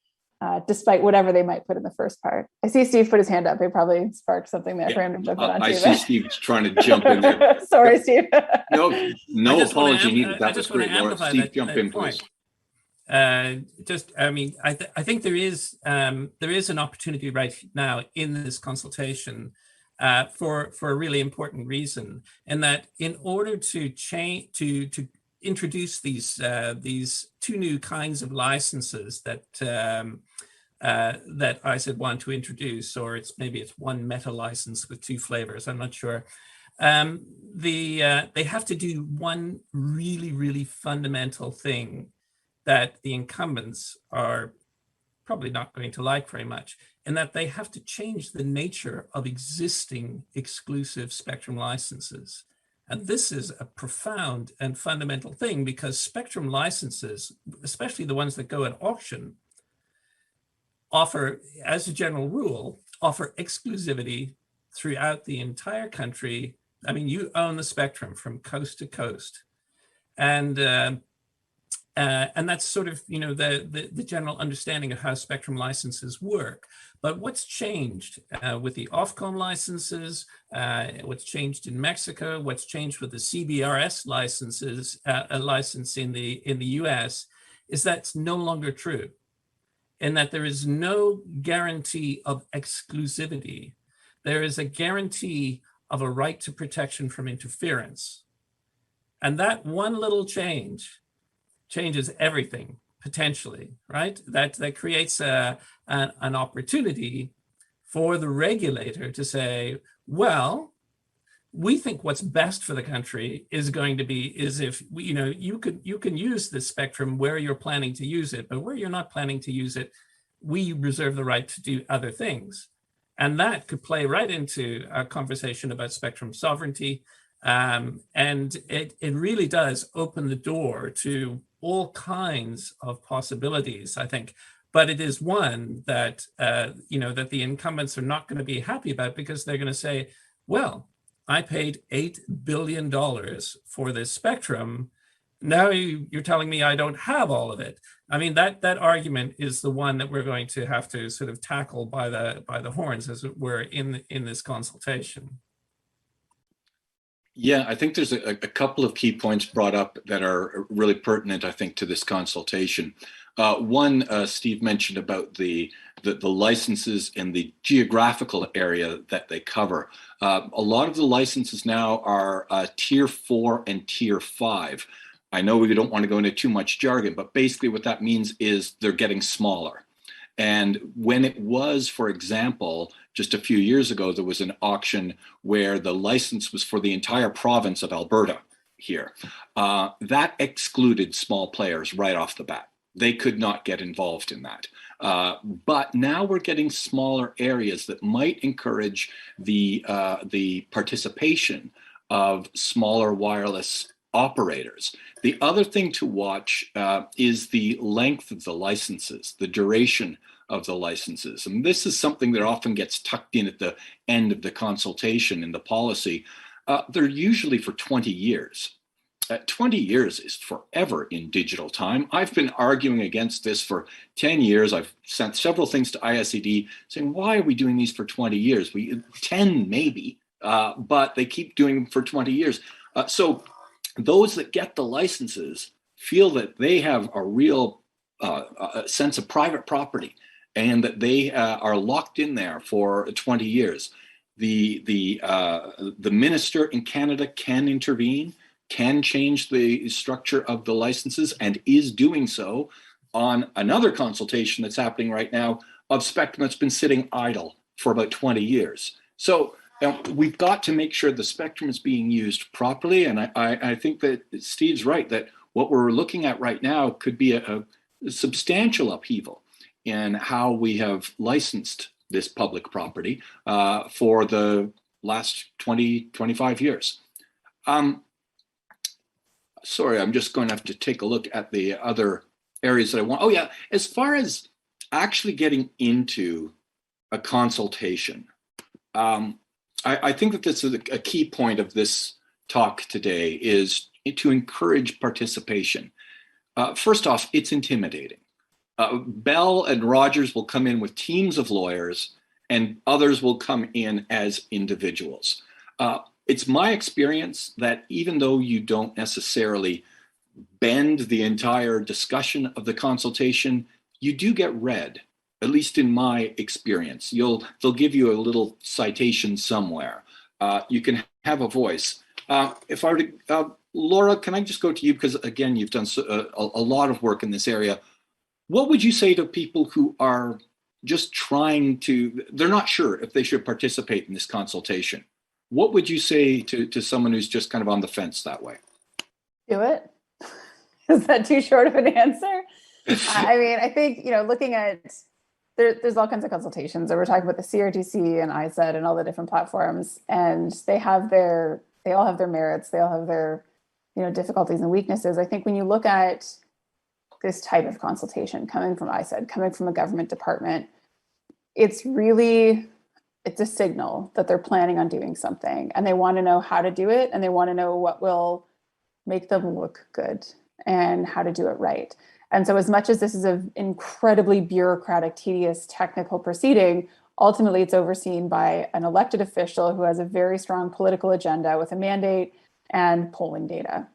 despite whatever they might put in the first part? I see Steve put his hand up. It probably sparked something there for him to jump in on. I see Steve's trying to jump in there. Sorry, Steve. No apology needed. That was great, Laura. Steve, jump in, please. I think there is an opportunity right now in this consultation for a really important reason, and that in order to change to introduce these two new kinds of licenses that ISED want to introduce, or maybe it's one meta license with two flavors, I'm not sure. They have to do one really, really fundamental thing that the incumbents are probably not going to like very much, and that they have to change the nature of existing exclusive spectrum licenses. And this is a profound and fundamental thing, because spectrum licenses, especially the ones that go at auction, offer, as a general rule, offer exclusivity throughout the entire country. I mean, you own the spectrum from coast to coast. And And that's sort of, the general understanding of how spectrum licenses work. But what's changed with the Ofcom licenses, what's changed in Mexico, what's changed with the CBRS licenses, license in the US, is that's no longer true, in that there is no guarantee of exclusivity. There is a guarantee of a right to protection from interference. And that one little change changes everything, potentially, right? That creates an opportunity for the regulator to say, well, we think what's best for the country is if you can use this spectrum where you're planning to use it, but where you're not planning to use it, we reserve the right to do other things. And that could play right into a conversation about spectrum sovereignty. And it really does open the door to all kinds of possibilities, I think. But it is one that, that the incumbents are not going to be happy about, because they're going to say, well, I paid $8 billion for this spectrum. Now you're telling me I don't have all of it. I mean, that argument is the one that we're going to have to sort of tackle by the horns, as it were, in this consultation. Yeah, I think there's a couple of key points brought up that are really pertinent, I think, to this consultation. One, Steve mentioned about the licenses and the geographical area that they cover. A lot of the licenses now are tier 4 and tier 5. I know we don't want to go into too much jargon, but basically what that means is they're getting smaller. And when it was, for example, just a few years ago, there was an auction where the license was for the entire province of Alberta here. That excluded small players right off the bat. They could not get involved in that. But now we're getting smaller areas that might encourage the participation of smaller wireless operators. The other thing to watch is the length of the licenses, the duration of the licenses. And this is something that often gets tucked in at the end of the consultation in the policy. They're usually for 20 years. 20 years is forever in digital time. I've been arguing against this for 10 years. I've sent several things to ISED saying, why are we doing these for 20 years? 10 maybe, but they keep doing them for 20 years. So those that get the licenses feel that they have a real sense of private property, and that they are locked in there for 20 years. The minister in Canada can intervene, can change the structure of the licenses, and is doing so on another consultation that's happening right now of spectrum that's been sitting idle for about 20 years. So we've got to make sure the spectrum is being used properly. And I think that Steve's right, that what we're looking at right now could be a substantial upheaval in how we have licensed this public property for the last 20, 25 years. Sorry, I'm just going to have to take a look at the other areas that I want. Oh yeah, as far as actually getting into a consultation, I think that this is a key point of this talk today, is to encourage participation. First off, it's intimidating. Bell and Rogers will come in with teams of lawyers, and others will come in as individuals. It's my experience that even though you don't necessarily bend the entire discussion of the consultation, you do get read, at least in my experience. They'll give you a little citation somewhere. You can have a voice. If I were to, Laura, can I just go to you? Because again, you've done a lot of work in this area. What would you say to people who are just they're not sure if they should participate in this consultation? What would you say to someone who's just kind of on the fence that way? Do it. Is that too short of an answer? I mean, I think, looking at, there's all kinds of consultations. So we're talking about the CRTC and ISED and all the different platforms, and they all have their merits. They all have their, difficulties and weaknesses. I think when you look at this type of consultation coming from ISED, coming from a government department, it's a signal that they're planning on doing something, and they want to know how to do it, and they want to know what will make them look good and how to do it right. And so as much as this is an incredibly bureaucratic, tedious, technical proceeding, ultimately it's overseen by an elected official who has a very strong political agenda with a mandate and polling data,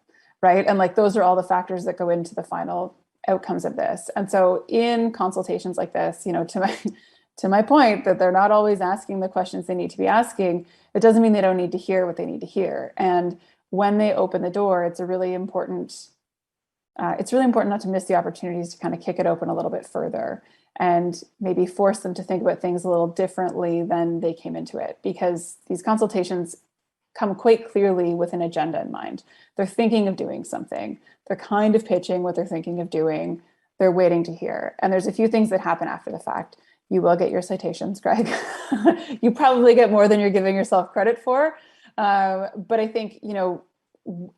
right? And like those are all the factors that go into the final outcomes of this. And so in consultations like this, you know, to my point that they're not always asking the questions they need to be asking, it doesn't mean they don't need to hear what they need to hear. And when they open the door, it's really important not to miss the opportunities to kind of kick it open a little bit further and maybe force them to think about things a little differently than they came into it, because these consultations come quite clearly with an agenda in mind. They're thinking of doing something. They're kind of pitching what they're thinking of doing. They're waiting to hear. And there's a few things that happen after the fact. You will get your citations, Greg. You probably get more than you're giving yourself credit for. But I think, you know,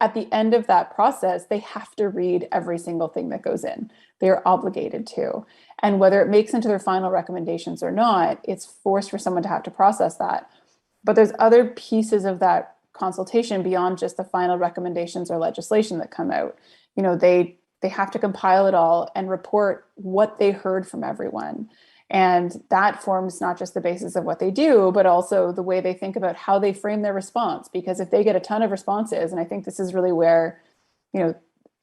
at the end of that process, they have to read every single thing that goes in. They're obligated to. And whether it makes into their final recommendations or not, it's forced for someone to have to process that. But there's other pieces of that consultation beyond just the final recommendations or legislation that come out. You know, they have to compile it all and report what they heard from everyone. And that forms not just the basis of what they do, but also the way they think about how they frame their response. Because if they get a ton of responses, and I think this is really where, you know,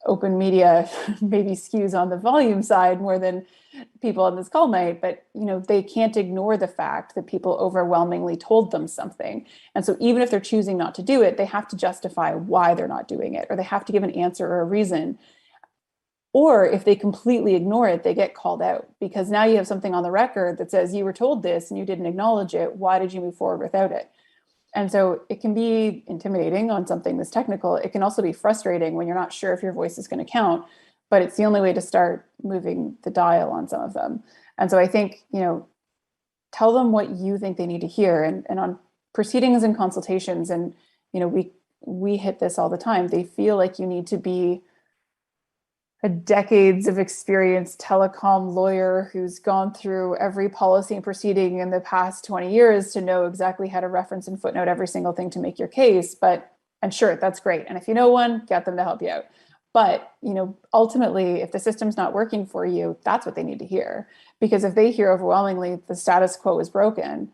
open media maybe skews on the volume side more than people on this call might, but, you know, they can't ignore the fact that people overwhelmingly told them something. And so even if they're choosing not to do it, they have to justify why they're not doing it, or they have to give an answer or a reason. Or if they completely ignore it, they get called out, because now you have something on the record that says you were told this and you didn't acknowledge it. Why did you move forward without it? And so it can be intimidating on something that's technical. It can also be frustrating when you're not sure if your voice is going to count, but it's the only way to start moving the dial on some of them. And so I think, you know, tell them what you think they need to hear. And on proceedings and consultations, and, you know, we hit this all the time. They feel like you need to be a decades of experience telecom lawyer who's gone through every policy and proceeding in the past 20 years to know exactly how to reference and footnote every single thing to make your case. And sure, that's great. And if you know one, get them to help you out. But, you know, ultimately, if the system's not working for you, that's what they need to hear. Because if they hear overwhelmingly the status quo is broken,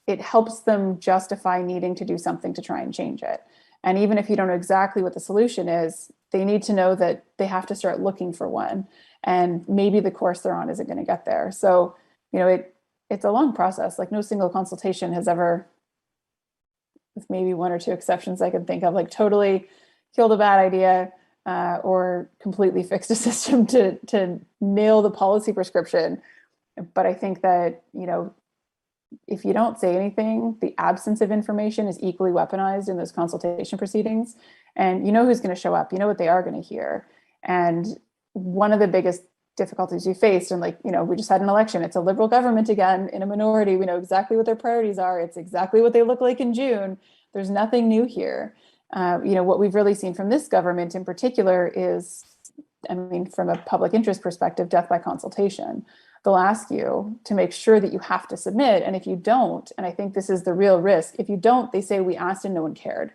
it helps them justify needing to do something to try and change it. And even if you don't know exactly what the solution is, they need to know that they have to start looking for one. And maybe the course they're on isn't going to get there. So, you know, it's a long process. Like no single consultation has ever, with maybe one or two exceptions I can think of, like totally killed a bad idea or completely fixed a system to nail the policy prescription. But I think that, you know, if you don't say anything, the absence of information is equally weaponized in those consultation proceedings. And you know who's going to show up, you know what they are going to hear. And one of the biggest difficulties we faced, and like, you know, we just had an election, it's a liberal government again in a minority. We know exactly what their priorities are. It's exactly what they look like in June. There's nothing new here. You know, what we've really seen from this government in particular is, I mean, from a public interest perspective, death by consultation. They'll ask you to make sure that you have to submit. And if you don't, and I think this is the real risk, if you don't, they say, we asked and no one cared.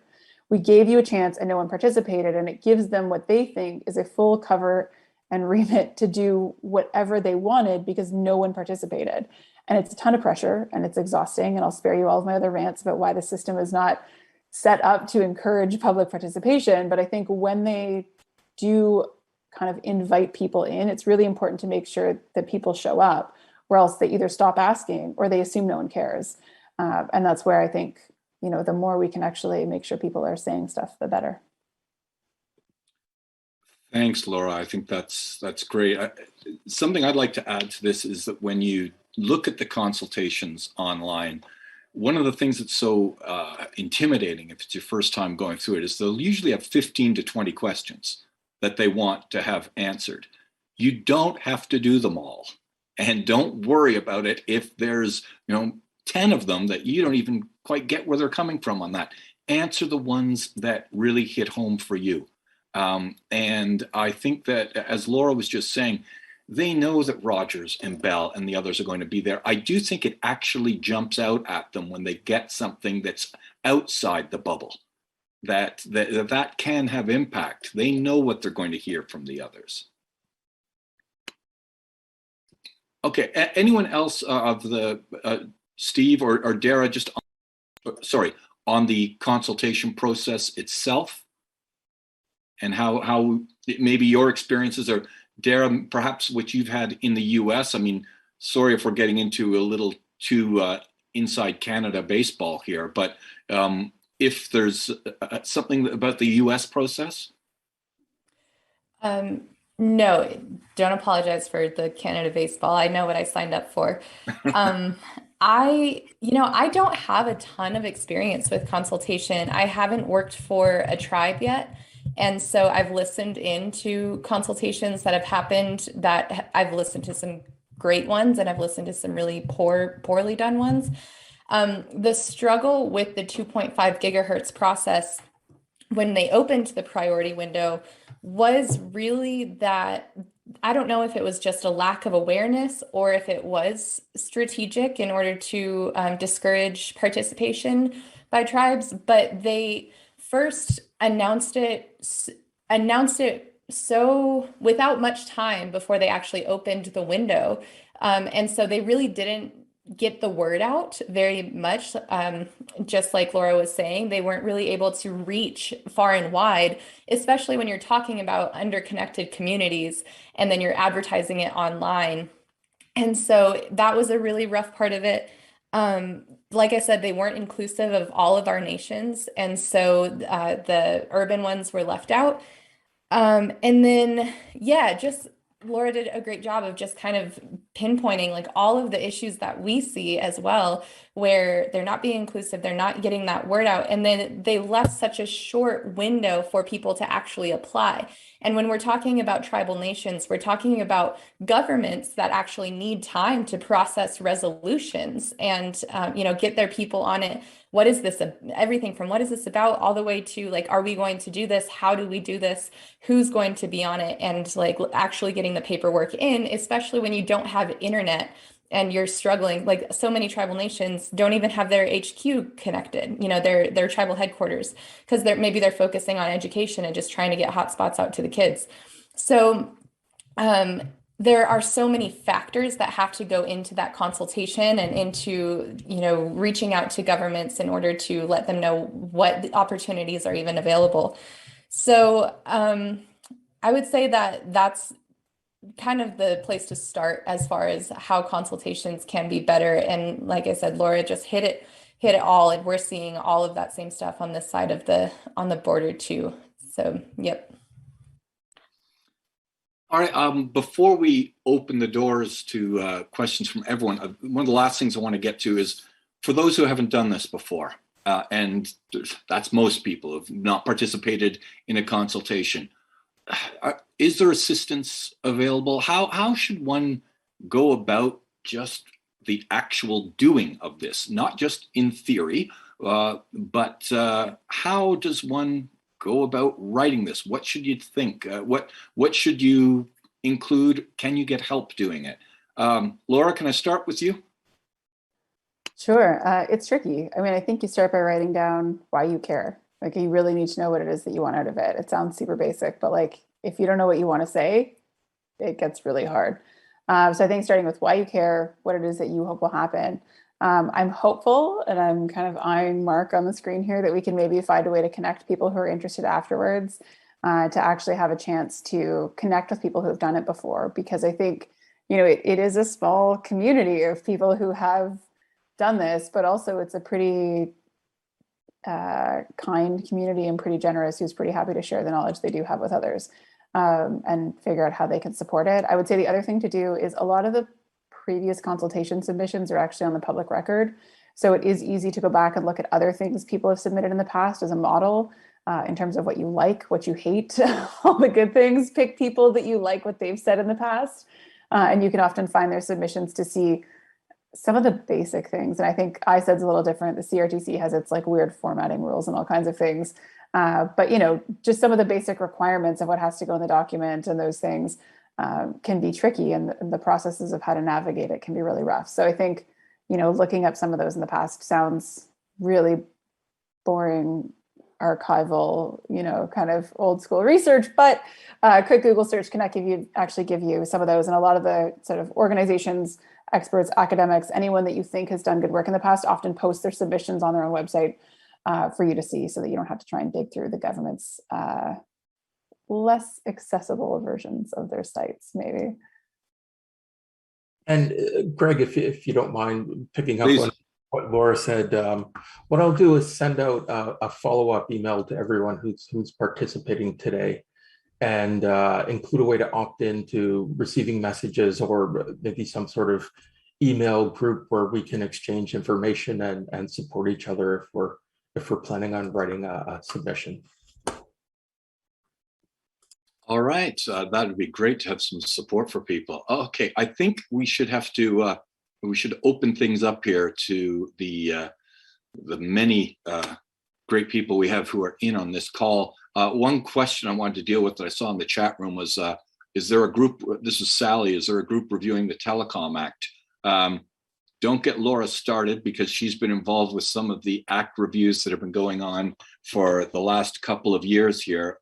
We gave you a chance and no one participated. And it gives them what they think is a full cover and remit to do whatever they wanted because no one participated. And it's a ton of pressure and it's exhausting. And I'll spare you all of my other rants about why the system is not set up to encourage public participation. But I think when they do kind of invite people in, it's really important to make sure that people show up, or else they either stop asking or they assume no one cares. And that's where I think, you know, the more we can actually make sure people are saying stuff, the better. Thanks, Laura. I think that's great. Something I'd like to add to this is that when you look at the consultations online, one of the things that's so intimidating if it's your first time going through it is they'll usually have 15 to 20 questions that they want to have answered. You don't have to do them all. And don't worry about it if there's, 10 of them that you don't even quite get where they're coming from on that. Answer the ones that really hit home for you. And I think that, as Laura was just saying, they know that Rogers and Bell and the others are going to be there. I do think it actually jumps out at them when they get something that's outside the bubble. that can have impact. They know what they're going to hear from the others. Okay, anyone else of the Steve or Dara, just on the consultation process itself, and how maybe your experiences, or Dara, perhaps what you've had in the US. I mean, sorry if we're getting into a little too inside Canada baseball here, but if there's something about the US process? No, don't apologize for the Canada baseball. I know what I signed up for. I don't have a ton of experience with consultation. I haven't worked for a tribe yet. And so I've listened into consultations that have happened, that I've listened to some great ones and I've listened to some really poorly done ones. The struggle with the 2.5 gigahertz process when they opened the priority window was really that, I don't know if it was just a lack of awareness or if it was strategic in order to discourage participation by tribes, but they first announced it so without much time before they actually opened the window. And so they really didn't get the word out very much. Just like Laura was saying, they weren't really able to reach far and wide, especially when you're talking about underconnected communities and then you're advertising it online. And so that was a really rough part of it. Like I said, they weren't inclusive of all of our nations. And so the urban ones were left out. And then, yeah, just Laura did a great job of just kind of pinpointing like all of the issues that we see as well, where they're not being inclusive, they're not getting that word out. And then they left such a short window for people to actually apply. And when we're talking about tribal nations, we're talking about governments that actually need time to process resolutions and, get their people on it. What is this? Everything from what is this about all the way to like, are we going to do this? How do we do this? Who's going to be on it? And like actually getting the paperwork in, especially when you don't have internet and you're struggling. Like so many tribal nations don't even have their HQ connected, their tribal headquarters, because maybe they're focusing on education and just trying to get hotspots out to the kids. So there are so many factors that have to go into that consultation and into, reaching out to governments in order to let them know what opportunities are even available. So I would say that that's kind of the place to start as far as how consultations can be better. And like I said, Laura just hit it all. And we're seeing all of that same stuff on this side of on the border too. So, yep. All right, before we open the doors to questions from everyone, one of the last things I want to get to is for those who haven't done this before, and that's most people who have not participated in a consultation. Is there assistance available? How should one go about just the actual doing of this? Not just in theory, but how does one go about writing this? What should you think? What should you include? Can you get help doing it? Laura, can I start with you? Sure. It's tricky. I mean, I think you start by writing down why you care. Like you really need to know what it is that you want out of it. It sounds super basic, but like if you don't know what you want to say, it gets really hard. So I think starting with why you care, what it is that you hope will happen. I'm hopeful, and I'm kind of eyeing Mark on the screen here, that we can maybe find a way to connect people who are interested afterwards to actually have a chance to connect with people who have done it before. Because I think, it is a small community of people who have done this, but also it's a pretty kind community and pretty generous, who's pretty happy to share the knowledge they do have with others and figure out how they can support it. I would say the other thing to do is a lot of the previous consultation submissions are actually on the public record. So it is easy to go back and look at other things people have submitted in the past as a model in terms of what you like, what you hate, all the good things. Pick people that you like what they've said in the past. And you can often find their submissions to see some of the basic things. And I think ISED's a little different. The CRTC has its like weird formatting rules and all kinds of things. But, just some of the basic requirements of what has to go in the document and those things can be tricky, and the processes of how to navigate it can be really rough. So I think, looking up some of those in the past sounds really boring archival, kind of old school research, but quick Google search can actually give you some of those. And a lot of the sort of organizations, experts, academics, anyone that you think has done good work in the past often post their submissions on their own website for you to see, so that you don't have to try and dig through the government's less accessible versions of their sites, maybe. And Greg, if you don't mind picking up Please. on what Laura said, what I'll do is send out a follow-up email to everyone who's participating today, and include a way to opt into receiving messages, or maybe some sort of email group where we can exchange information and support each other if we're planning on writing a submission. All right, that would be great to have some support for people. Okay, I think we should have to we should open things up here to the many great people we have who are in on this call. One question I wanted to deal with that I saw in the chat room was, is there a group, this is Sally, is there a group reviewing the Telecom Act? Don't get Laura started, because she's been involved with some of the Act reviews that have been going on for the last couple of years here.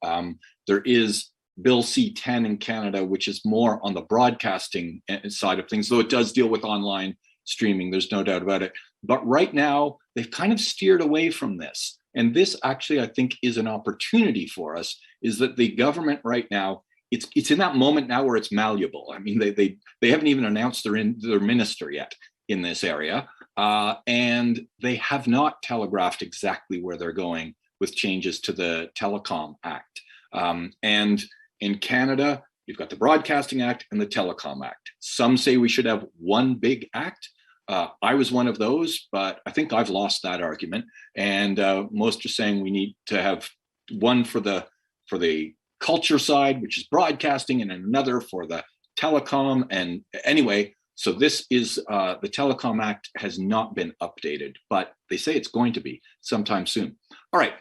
There is Bill C-10 in Canada, which is more on the broadcasting side of things, though it does deal with online streaming, there's no doubt about it. But right now, they've kind of steered away from this. And this actually, I think, is an opportunity for us, is that the government right now, it's in that moment now where it's malleable. I mean, they haven't even announced their minister yet in this area. And they have not telegraphed exactly where they're going with changes to the Telecom Act. And in Canada, you've got the Broadcasting Act and the Telecom Act. Some say we should have one big act. I was one of those, but I think I've lost that argument. And most are saying we need to have one for the culture side, which is broadcasting, and another for the telecom. And anyway, so this is the Telecom Act has not been updated, but they say it's going to be sometime soon. All right.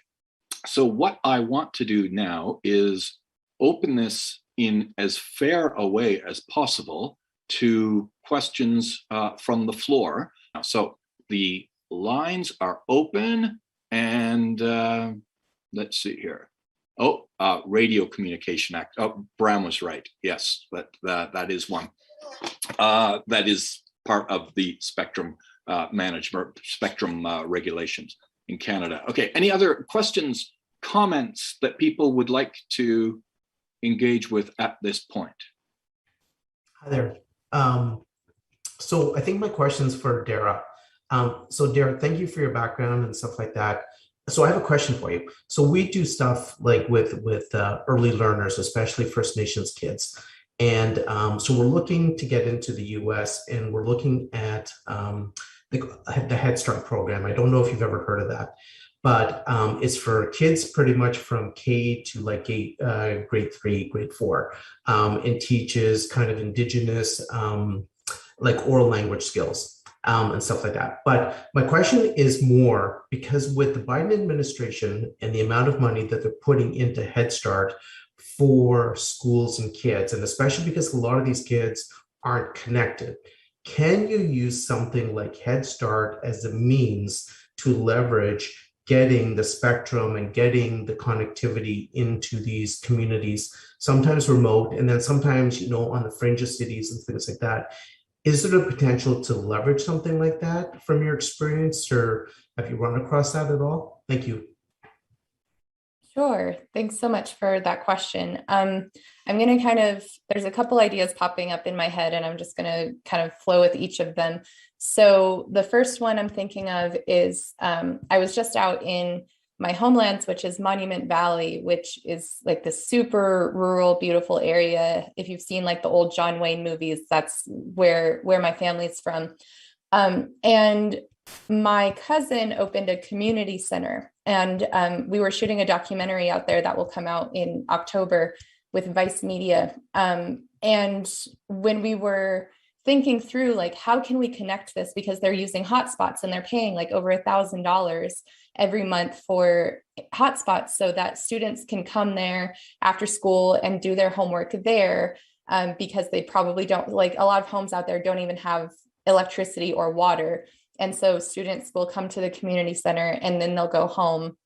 So what I want to do now is open this in as fair a way as possible to questions from the floor. So the lines are open, and let's see here. Oh, Radio Communication Act. Oh, Bram was right. Yes, that is one. That is part of the spectrum management, spectrum regulations in Canada. Okay, any other questions, comments that people would like to engage with at this point? Hi there. So I think my question's for Dara. So Dara, thank you for your background and stuff like that. So I have a question for you. So we do stuff like with early learners, especially First Nations kids. And so we're looking to get into the US, and we're looking at the Head Start program. I don't know if you've ever heard of that, but it's for kids pretty much from K to like grade 3, grade 4, and teaches kind of Indigenous like oral language skills and stuff like that. But my question is more because with the Biden administration and the amount of money that they're putting into Head Start for schools and kids, and especially because a lot of these kids aren't connected, can you use something like Head Start as a means to leverage getting the spectrum and getting the connectivity into these communities, sometimes remote, and then sometimes, on the fringe of cities and things like that? Is there a potential to leverage something like that from your experience, or have you run across that at all? Thank you. Sure. Thanks so much for that question. I'm going to there's a couple ideas popping up in my head, and I'm just going to kind of flow with each of them. So the first one I'm thinking of is I was just out in my homelands, which is Monument Valley, which is like the super rural, beautiful area. If you've seen like the old John Wayne movies, that's where my family's from. And my cousin opened a community center, and we were shooting a documentary out there that will come out in October with Vice Media. And when we were thinking through like, how can we connect this? Because they're using hotspots and they're paying like over $1,000 every month for hotspots so that students can come there after school and do their homework there, because they probably don't, like a lot of homes out there don't even have electricity or water. And so students will come to the community center and then they'll go home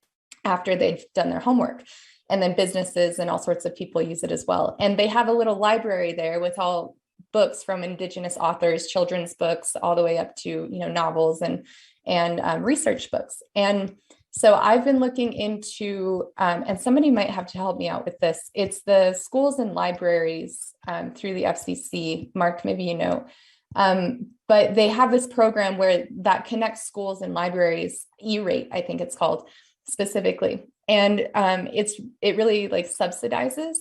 after they've done their homework. And then businesses and all sorts of people use it as well. And they have a little library there with all books from Indigenous authors, children's books, all the way up to, novels and research books. And so I've been looking into, and somebody might have to help me out with this. It's the schools and libraries through the FCC. Mark, maybe you know. But they have this program where that connects schools and libraries, E-rate, I think it's called specifically. And it really like subsidizes.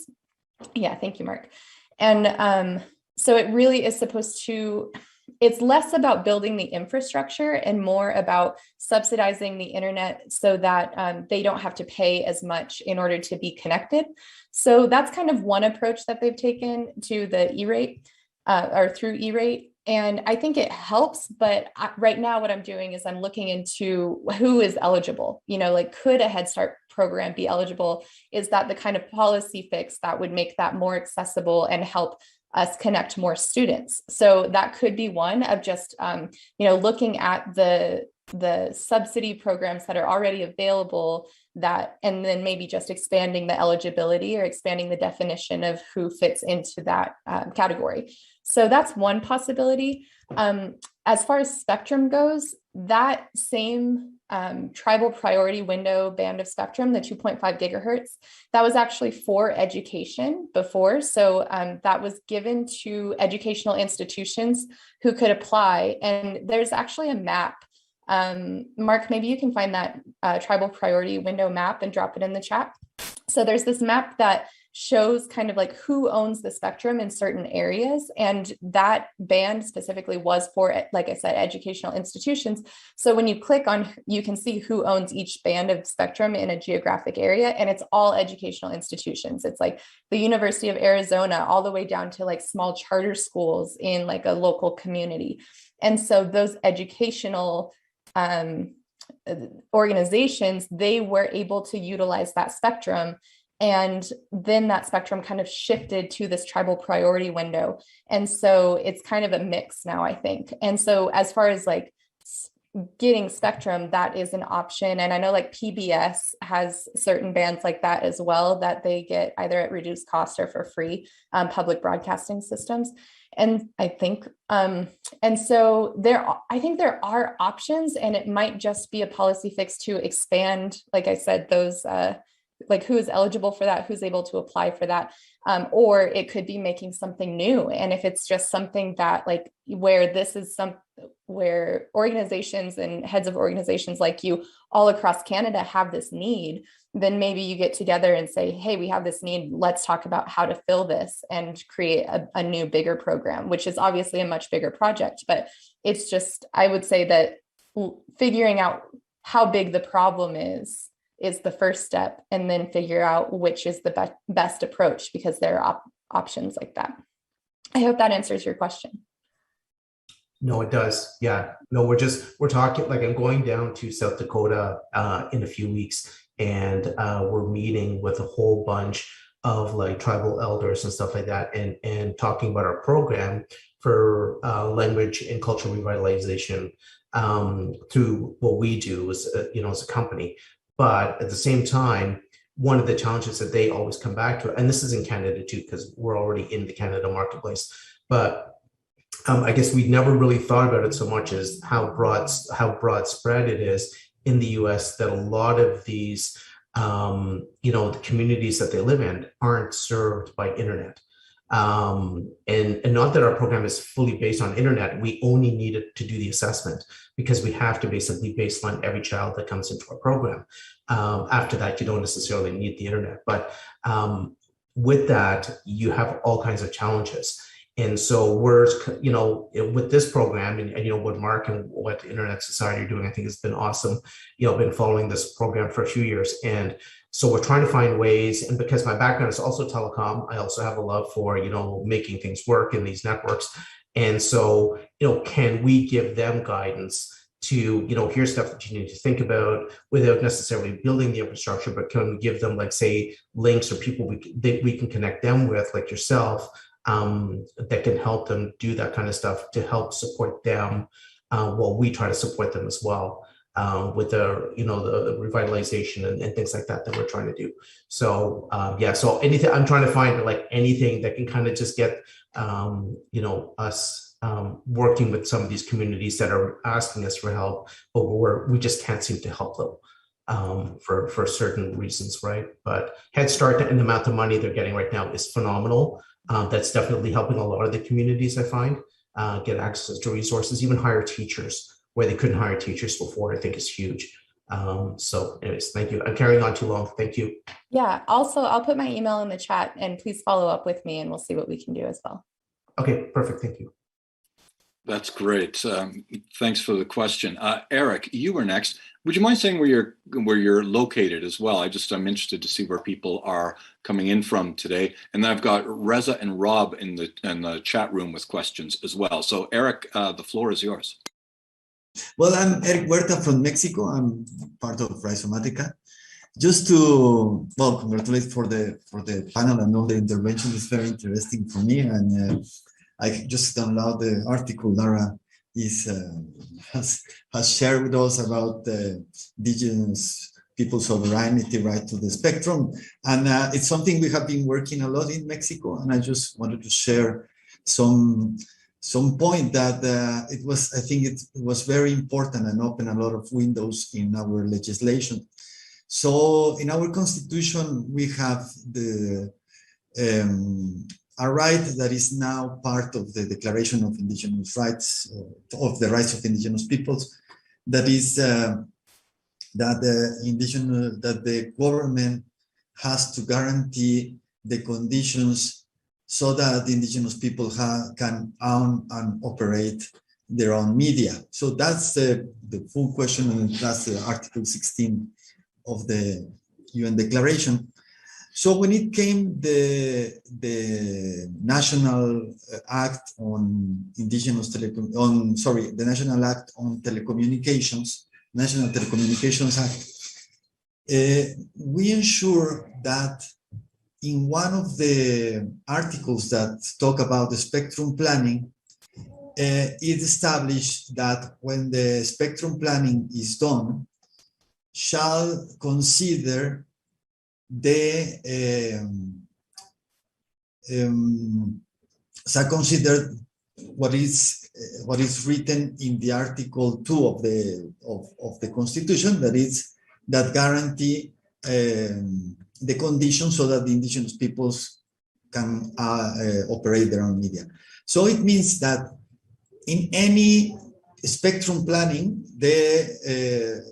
Yeah, thank you, Mark. And so it really is supposed to, it's less about building the infrastructure and more about subsidizing the internet so that they don't have to pay as much in order to be connected. So that's kind of one approach that they've taken to the E-rate or through E-rate. And I think it helps, but right now what I'm doing is I'm looking into who is eligible, like could a Head Start program be eligible? Is that the kind of policy fix that would make that more accessible and help us connect more students? So that could be one of just, looking at the subsidy programs that are already available and then maybe just expanding the eligibility or expanding the definition of who fits into that category. So that's one possibility. As far as spectrum goes, that same tribal priority window band of spectrum, the 2.5 gigahertz, that was actually for education before. So that was given to educational institutions who could apply. And there's actually a map. Mark, maybe you can find that tribal priority window map and drop it in the chat. So there's this map that shows kind of like who owns the spectrum in certain areas. And that band specifically was for, like I said, educational institutions. So when you click on, you can see who owns each band of spectrum in a geographic area, and it's all educational institutions. It's like the University of Arizona, all the way down to like small charter schools in like a local community. And so those educational organizations, they were able to utilize that spectrum. And then that spectrum kind of shifted to this tribal priority window. And so it's kind of a mix now, I think. And so as far as like getting spectrum, that is an option. And I know like PBS has certain bands like that as well, that they get either at reduced cost or for free, public broadcasting systems. And I think, and so I think there are options, and it might just be a policy fix to expand, like I said, those, like who is eligible for that, who's able to apply for that, or it could be making something new. And if it's just something that like where organizations and heads of organizations like you all across Canada have this need, then maybe you get together and say, hey, we have this need, let's talk about how to fill this and create a new, bigger program, which is obviously a much bigger project. But it's just, I would say that figuring out how big the problem is the first step, and then figure out which is the best approach, because there are options like that. I hope that answers your question. No, it does. Yeah. No, we're talking, like I'm going down to South Dakota in a few weeks, and we're meeting with a whole bunch of like tribal elders and stuff like that, and talking about our program for language and cultural revitalization through what we do as a company. But at the same time, one of the challenges that they always come back to, and this is in Canada too, because we're already in the Canada marketplace, but I guess we never really thought about it so much as how broad spread it is in the US, that a lot of these, the communities that they live in aren't served by internet. And not that our program is fully based on internet, we only needed to do the assessment because we have to basically baseline every child that comes into our program. After that, you don't necessarily need the internet, but with that, you have all kinds of challenges. And so we're, with this program and what Mark and what the Internet Society are doing, I think has been awesome. I've been following this program for a few years. And so we're trying to find ways, and because my background is also telecom, I also have a love for, making things work in these networks. And so, can we give them guidance to, here's stuff that you need to think about without necessarily building the infrastructure, but can we give them, like, say, links or people we can connect them with, like yourself, that can help them do that kind of stuff to help support them while we try to support them as well. with the revitalization and things like that we're trying to do. So yeah, so anything I'm trying to find like anything that can kind of just get us working with some of these communities that are asking us for help, but we just can't seem to help them for certain reasons, right? But Head Start and the amount of money they're getting right now is phenomenal. That's definitely helping a lot of the communities, I find, get access to resources, even hire teachers where they couldn't hire teachers before, I think is huge. So anyways, thank you. I'm carrying on too long. Thank you. Yeah, also, I'll put my email in the chat and please follow up with me and we'll see what we can do as well. Okay, perfect. Thank you. That's great. Thanks for the question. Eric, you were next. Would you mind saying where you're located as well? I'm interested to see where people are coming in from today. And then I've got Reza and Rob in the chat room with questions as well. So Eric, the floor is yours. Well, I'm Eric Huerta from Mexico. I'm part of Rhizomatica. Just to congratulate for the panel and all the intervention. It's very interesting for me, and I just downloaded the article Dara has shared with us about the indigenous people's sovereignty right to the spectrum, and it's something we have been working a lot in Mexico. And I just wanted to share some point that I think it was very important and opened a lot of windows in our legislation. So in our constitution, we have a right that is now part of the Declaration of Indigenous Rights, of the Rights of Indigenous Peoples, that is that the government has to guarantee the conditions so that the indigenous people can own and operate their own media. So that's the full question, and that's the Article 16 of the UN Declaration. So when it came the National Act on the National Act on Telecommunications, National Telecommunications Act, we ensure that in one of the articles that talk about the spectrum planning, it established that when the spectrum planning is done, shall consider what is written in the Article 2 of the Constitution, that guarantee the conditions so that the indigenous peoples can operate their own media. So it means that in any spectrum planning, the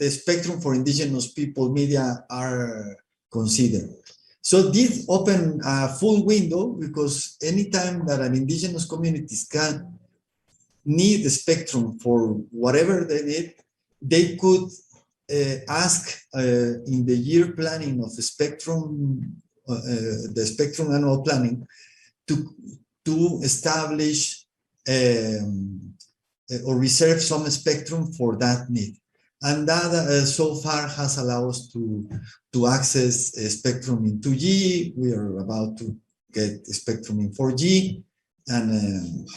spectrum for indigenous people media are considered. So this opened a full window, because anytime that an indigenous communities can need the spectrum for whatever they need, they could ask in the year planning of the spectrum annual planning to establish or reserve some spectrum for that need. And that so far has allowed us to access a spectrum in 2G. We are about to get a spectrum in 4G, and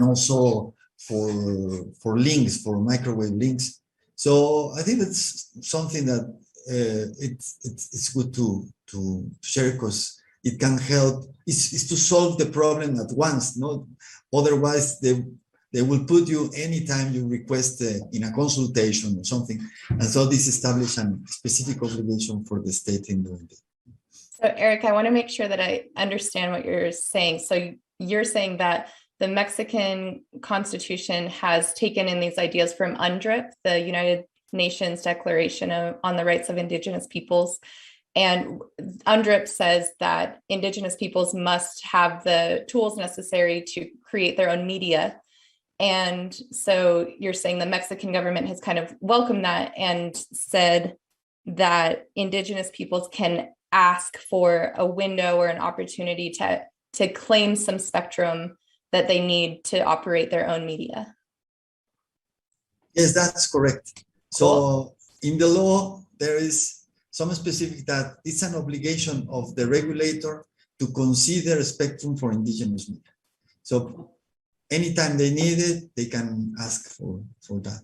also for links, for microwave links. So I think that's something that it's good to share, because it can help. It's to solve the problem at once. No, otherwise they will put you anytime you request in a consultation or something. And so this establishes a specific obligation for the state in doing it. So Eric, I want to make sure that I understand what you're saying. So you're saying that the Mexican Constitution has taken in these ideas from UNDRIP, the United Nations Declaration on the Rights of Indigenous Peoples. And UNDRIP says that Indigenous peoples must have the tools necessary to create their own media. And so you're saying the Mexican government has kind of welcomed that and said that Indigenous peoples can ask for a window or an opportunity to claim some spectrum that they need to operate their own media. Yes, that's correct. So in the law, there is some specific that it's an obligation of the regulator to consider a spectrum for indigenous media. So anytime they need it, they can ask for that.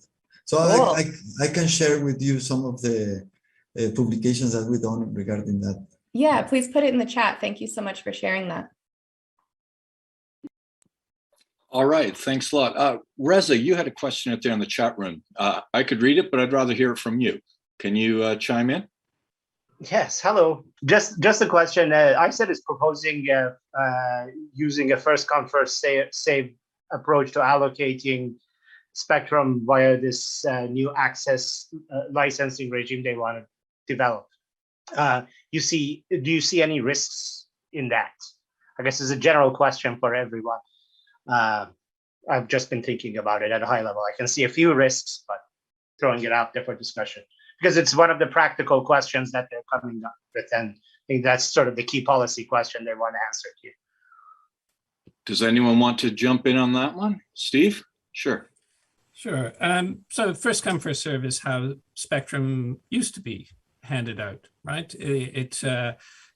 So Cool. I can share with you some of the publications that we've done regarding that. Yeah, please put it in the chat. Thank you so much for sharing that. All right, thanks a lot. Reza, you had a question out there in the chat room. I could read it, but I'd rather hear it from you. Can you chime in? Yes, hello. Just a question. ISED is proposing using a first come first save approach to allocating spectrum via this new access licensing regime they want to develop. Do you see any risks in that? I guess it's a general question for everyone. I've just been thinking about it at a high level. I can see a few risks, but throwing it out there for discussion, because it's one of the practical questions that they're coming up with, and I think that's sort of the key policy question they want to answer here. Does anyone want to jump in on that one? Steve? Sure. Sure. So first come, first serve is how spectrum used to be handed out, right? It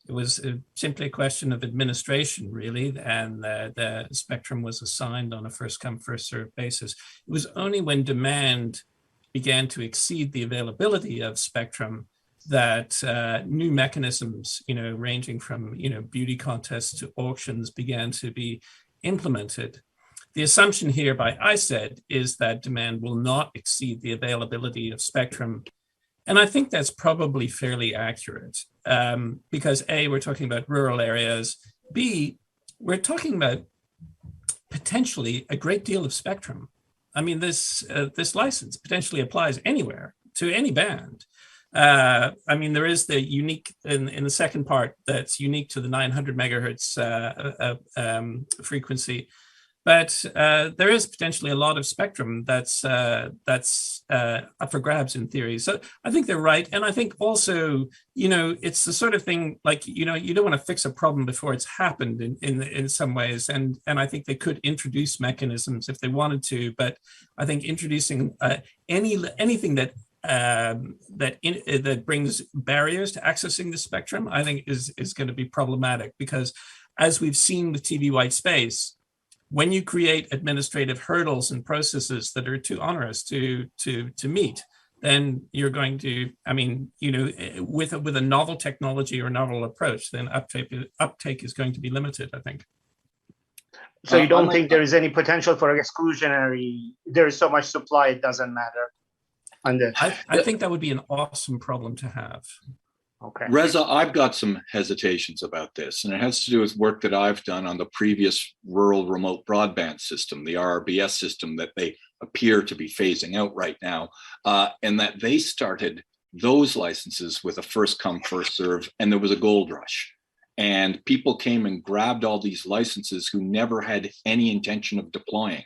was simply a question of administration, really, and the spectrum was assigned on a first come, first serve basis. It was only when demand began to exceed the availability of spectrum that new mechanisms, ranging from, beauty contests to auctions began to be implemented. The assumption here by ISED is that demand will not exceed the availability of spectrum. And I think that's probably fairly accurate because A, we're talking about rural areas. B, we're talking about potentially a great deal of spectrum. I mean, this license potentially applies anywhere to any band. I mean, there is the unique in the second part that's unique to the 900 megahertz frequency. But there is potentially a lot of spectrum that's up for grabs in theory. So I think they're right. And I think also, it's the sort of thing like, you don't want to fix a problem before it's happened in some ways. And I think they could introduce mechanisms if they wanted to. But I think introducing anything that brings barriers to accessing the spectrum, I think is going to be problematic, because as we've seen with TV white space, when you create administrative hurdles and processes that are too onerous to meet, then you're going to, with a novel technology or novel approach, then uptake is going to be limited, I think. So you don't think there is any potential for exclusionary? There is so much supply, it doesn't matter. I think that would be an awesome problem to have. Okay. Reza, I've got some hesitations about this, and it has to do with work that I've done on the previous rural remote broadband system, the RRBS system that they appear to be phasing out right now, and that they started those licenses with a first come, first serve, and there was a gold rush. And people came and grabbed all these licenses who never had any intention of deploying.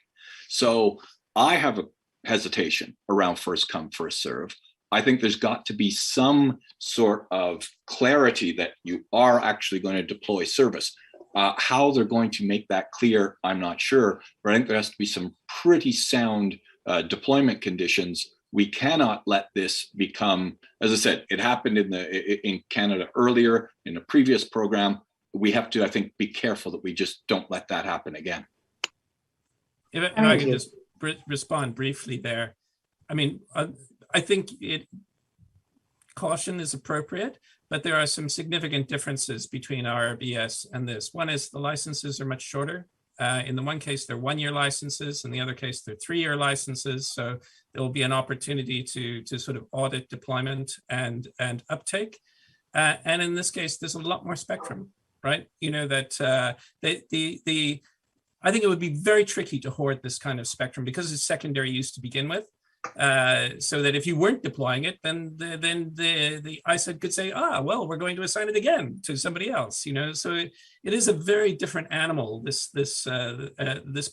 So I have a hesitation around first come, first serve. I think there's got to be some sort of clarity that you are actually going to deploy service. How they're going to make that clear, I'm not sure, but I think there has to be some pretty sound deployment conditions. We cannot let this become, as I said, it happened in Canada earlier in a previous program. We have to, I think, be careful that we just don't let that happen again. If I can just respond briefly there. I mean, I think caution is appropriate, but there are some significant differences between RRBS and this. One is the licenses are much shorter. In the one case, they're 1-year licenses. In the other case, they're 3-year licenses. So there will be an opportunity to sort of audit deployment and uptake. And in this case, there's a lot more spectrum, right? I think it would be very tricky to hoard this kind of spectrum because it's secondary use to begin with. So that if you weren't deploying it, then the ISED could say, well, we're going to assign it again to somebody else. So it is a very different animal. This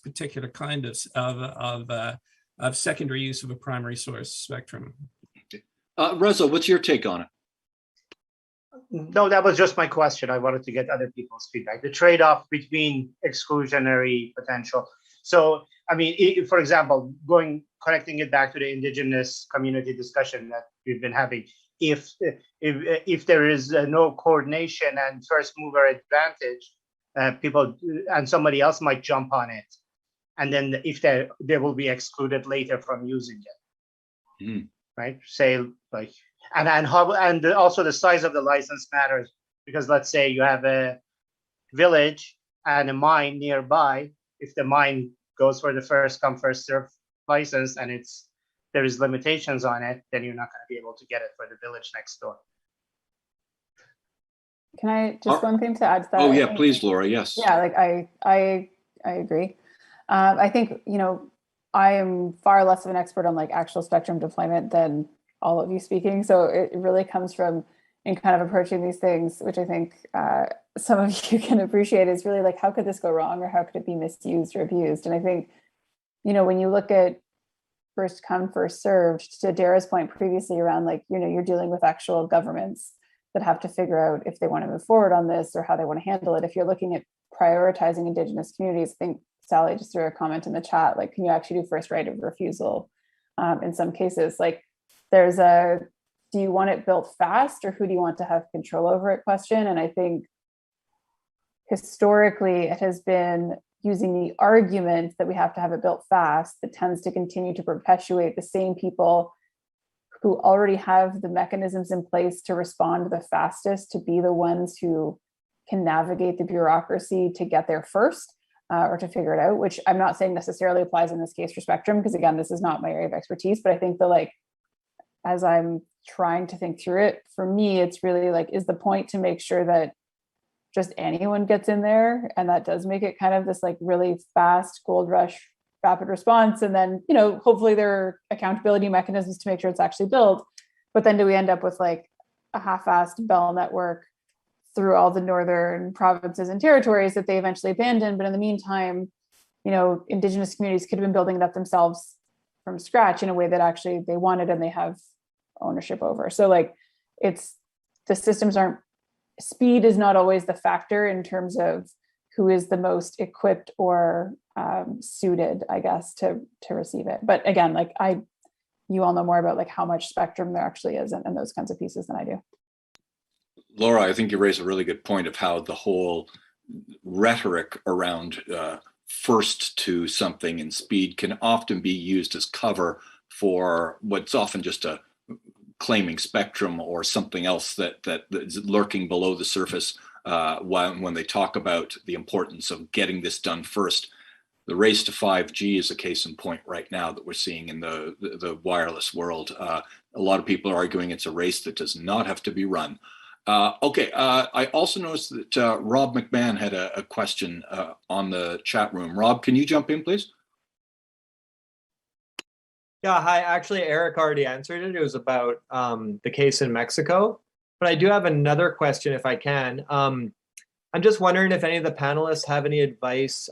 particular kind of secondary use of a primary source spectrum. Reza, what's your take on it? No, that was just my question. I wanted to get other people's feedback. The trade-off between exclusionary potential. So, I mean, for example, connecting it back to the indigenous community discussion that we've been having, if there is no coordination and first mover advantage, people and somebody else might jump on it, and then if they will be excluded later from using it. right? Say like, and also the size of the license matters, because let's say you have a village and a mine nearby. If the mine goes for the first come first serve license and there is limitations on it, then you're not going to be able to get it for the village next door. Can I just one thing to add to that? Oh yeah, please, Laura. Yes. Yeah, like I agree. I think, you know, I am far less of an expert on like actual spectrum deployment than all of you speaking. So it really comes from in kind of approaching these things, which I think some of you can appreciate, is really like, how could this go wrong, or how could it be misused or abused? And I think, you know, when you look at first come, first served, to Dara's point previously around like, you know, you're dealing with actual governments that have to figure out if they want to move forward on this or how they want to handle it. If you're looking at prioritizing Indigenous communities, I think Sally just threw a comment in the chat, like, can you actually do first right of refusal in some cases? Like, there's a, do you want it built fast, or who do you want to have control over it question? And I think historically it has been using the argument that we have to have it built fast that tends to continue to perpetuate the same people who already have the mechanisms in place to respond the fastest, to be the ones who can navigate the bureaucracy to get there first, or to figure it out, which I'm not saying necessarily applies in this case for spectrum, because again, this is not my area of expertise, but I think that, like, as I'm trying to think through it, for me, it's really like, is the point to make sure that just anyone gets in there, and that does make it kind of this like really fast gold rush rapid response, and then, you know, hopefully there are accountability mechanisms to make sure it's actually built, but then do we end up with like a half-assed Bell network through all the northern provinces and territories that they eventually abandoned? But in the meantime, you know, Indigenous communities could have been building it up themselves from scratch in a way that actually they wanted and they have ownership over. So like, it's, the systems aren't, speed is not always the factor in terms of who is the most equipped or suited, I guess, to receive it. But again, like, you all know more about like how much spectrum there actually is and those kinds of pieces than I do. Laura, I think you raise a really good point of how the whole rhetoric around first to something and speed can often be used as cover for what's often just a claiming spectrum or something else that is lurking below the surface when they talk about the importance of getting this done first. The race to 5G is a case in point right now that we're seeing in the wireless world. A lot of people are arguing it's a race that does not have to be run. I also noticed that Rob McMahon had a question on the chat room. Rob, can you jump in, please? Yeah, hi. Actually, Eric already answered it. It was about the case in Mexico. But I do have another question, if I can. I'm just wondering if any of the panelists have any advice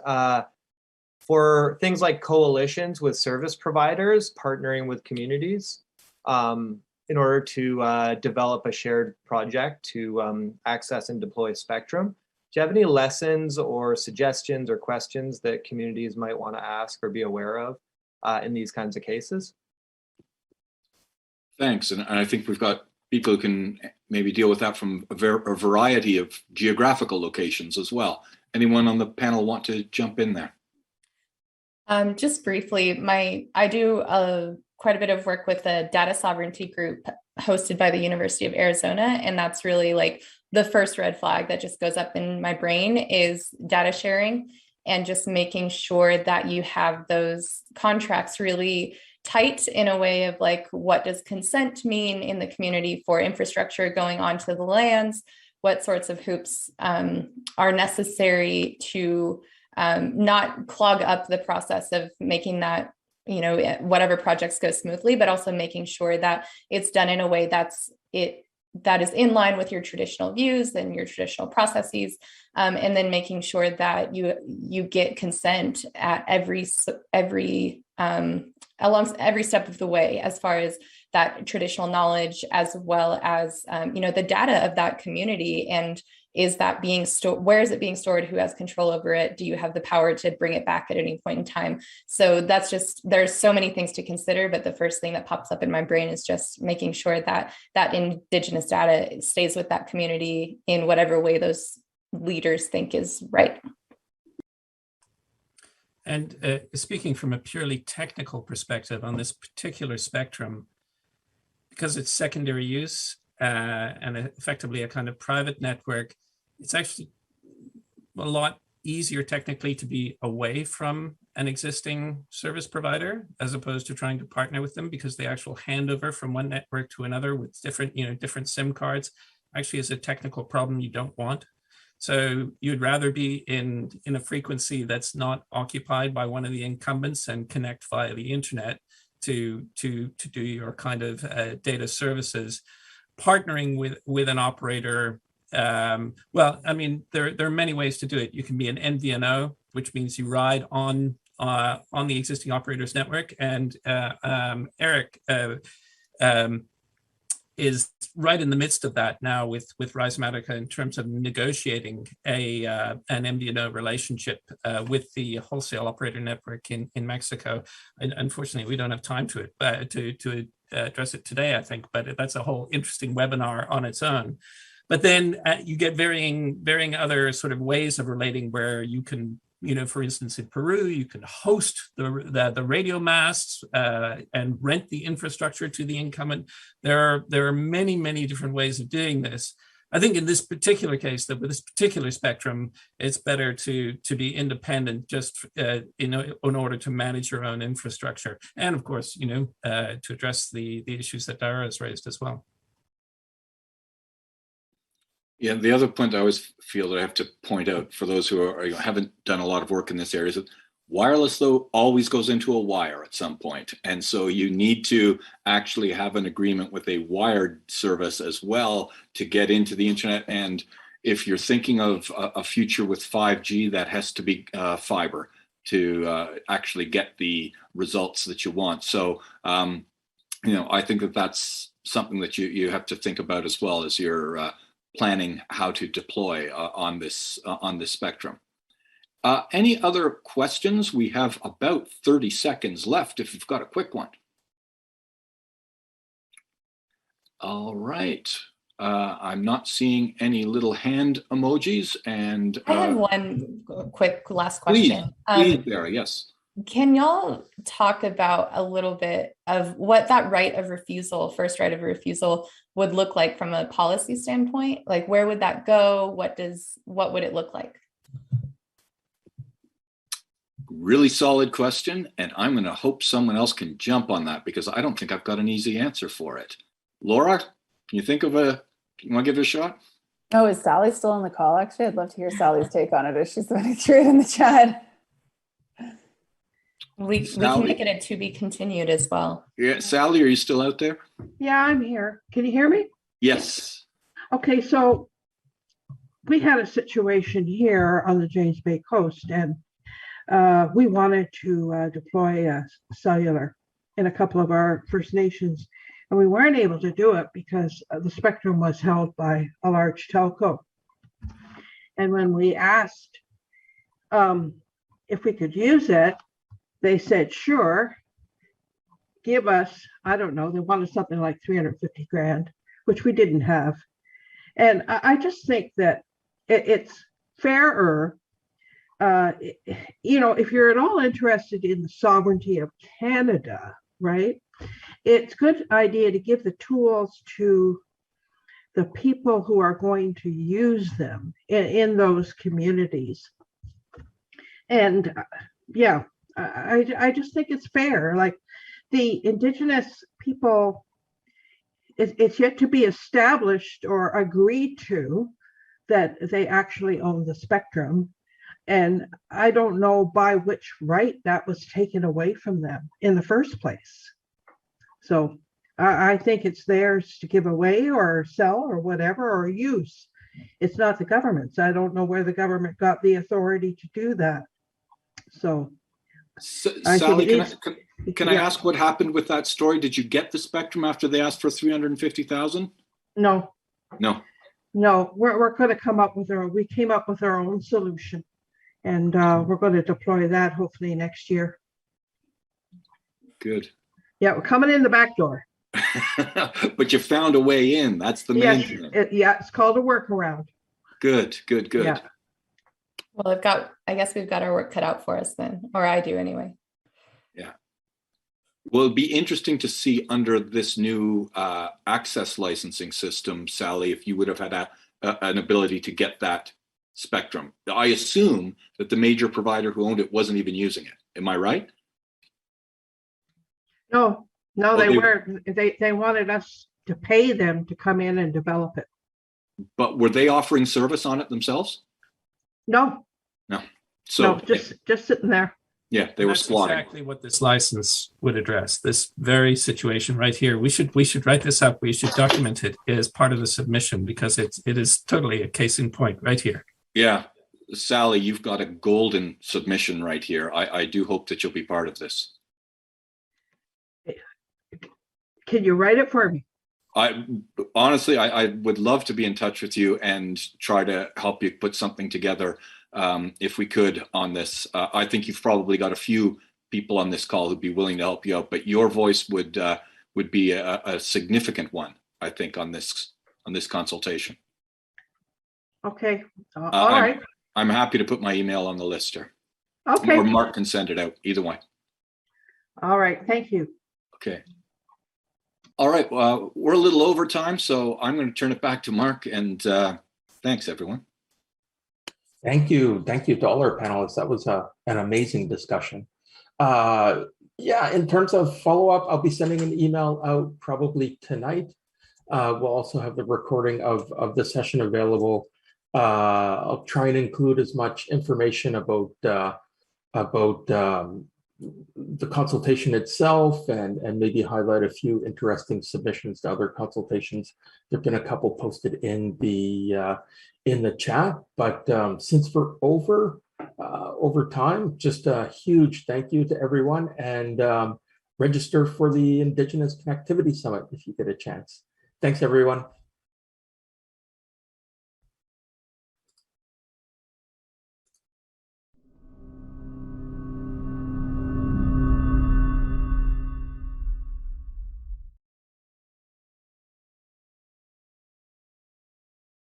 for things like coalitions with service providers partnering with communities in order to develop a shared project to access and deploy spectrum. Do you have any lessons or suggestions or questions that communities might want to ask or be aware of in these kinds of cases? Thanks, and I think we've got people who can maybe deal with that from a variety of geographical locations as well. Anyone on the panel want to jump in there? Just briefly, I do quite a bit of work with a data sovereignty group hosted by the University of Arizona, and that's really like the first red flag that just goes up in my brain is data sharing, and just making sure that you have those contracts really tight in a way of like, what does consent mean in the community for infrastructure going onto the lands? What sorts of hoops are necessary to not clog up the process of making that, you know, whatever projects go smoothly, but also making sure that it's done in a way that is in line with your traditional views and your traditional processes, and then making sure that you get consent at along every step of the way, as far as that traditional knowledge, as well as you know, the data of that community, and is that being stored? Where is it being stored? Who has control over it? Do you have the power to bring it back at any point in time? So that's just, there's so many things to consider, but the first thing that pops up in my brain is just making sure that that Indigenous data stays with that community in whatever way those leaders think is right. And speaking from a purely technical perspective on this particular spectrum, because it's secondary use and effectively a kind of private network, it's actually a lot easier technically to be away from an existing service provider as opposed to trying to partner with them, because the actual handover from one network to another with different, different SIM cards actually is a technical problem you don't want. So you'd rather be in a frequency that's not occupied by one of the incumbents and connect via the internet to do your kind of data services. Partnering with an operator, well, I mean, there are many ways to do it. You can be an MVNO, which means you ride on the existing operator's network. And Eric is right in the midst of that now with Rhizomatica in terms of negotiating an MVNO relationship with the wholesale operator network in Mexico. And unfortunately, we don't have time to address it today, I think, but that's a whole interesting webinar on its own. But then you get varying other sort of ways of relating where you can, for instance, in Peru, you can host the radio masts and rent the infrastructure to the incumbent. There are many, many different ways of doing this. I think in this particular case, that with this particular spectrum, it's better to be independent just in order to manage your own infrastructure. And of course, to address the issues that Dara has raised as well. Yeah, the other point I always feel that I have to point out for those who haven't done a lot of work in this area is that wireless, though, always goes into a wire at some point. And so you need to actually have an agreement with a wired service as well to get into the internet. And if you're thinking of a future with 5G, that has to be fiber to actually get the results that you want. So, I think that that's something that you have to think about as well as you're planning how to deploy on this spectrum. Any other questions? We have about 30 seconds left if you've got a quick one. All right. I'm not seeing any little hand emojis. And I have one quick last question. Please, Dara, yes. Can y'all talk about a little bit of what that right of refusal, first right of refusal, would look like from a policy standpoint? Like, where would that go? What would it look like? Really solid question. And I'm going to hope someone else can jump on that because I don't think I've got an easy answer for it. Laura, can you think of you want to give it a shot? Oh, is Sally still on the call? Actually, I'd love to hear Sally's take on it as she's running through it in the chat. We can make it a to be continued as well. Yeah, Sally, are you still out there? Yeah, I'm here. Can you hear me? Yes. Okay, so we had a situation here on the James Bay coast, and we wanted to deploy cellular in a couple of our First Nations, and we weren't able to do it because the spectrum was held by a large telco. And when we asked if we could use it, they said, sure, give us, I don't know, they wanted something like 350 grand, which we didn't have. And I just think that it's fairer, if you're at all interested in the sovereignty of Canada, right? It's a good idea to give the tools to the people who are going to use them in those communities. And yeah, I just think it's fair. Like the Indigenous people, it's yet to be established or agreed to that they actually own the spectrum. And I don't know by which right that was taken away from them in the first place. So I think it's theirs to give away or sell or whatever, or use. It's not the government's. I don't know where the government got the authority to do that. So Sally, can I ask what happened with that story? Did you get the spectrum after they asked for 350,000? No. We're going to come up with we came up with our own solution, and we're going to deploy that hopefully next year. Good. Yeah, we're coming in the back door. But you found a way in. That's the main thing. It's called a workaround. Good. Yeah. Well, I guess we've got our work cut out for us then, or I do anyway. Yeah. Well, it'd be interesting to see under this new access licensing system, Sally, if you would have had an ability to get that spectrum. I assume that the major provider who owned it wasn't even using it. Am I right? No, Oh, they weren't. They wanted us to pay them to come in and develop it. But were they offering service on it themselves? No, No. So no, just sitting there. yeah, they were That's squatting. exactly what this license would address. This very situation right here. We should write this up. We should document it as part of the submission because it is totally a case in point right here. Yeah, Sally, you've got a golden submission right here. I do hope that you'll be part of this. Can you write it for me? Honestly, I would love to be in touch with you and try to help you put something together if we could on this. I think you've probably got a few people on this call who'd be willing to help you out, but your voice would be a significant one, I think, on this consultation. Okay, all right. I'm happy to put my email on the list here. Okay, Or Mark can send it out, either way. all right, thank you. Okay. All right, we're a little over time, so I'm going to turn it back to Mark, and thanks, everyone. Thank you to all our panelists. That was an amazing discussion. Yeah, in terms of follow-up, I'll be sending an email out probably tonight. We'll also have the recording of the session available. I'll try and include as much information about the consultation itself and maybe highlight a few interesting submissions to other consultations. There've been a couple posted in the chat, but since we're over time, just a huge thank you to everyone, and register for the Indigenous Connectivity Summit if you get a chance. Thanks, everyone.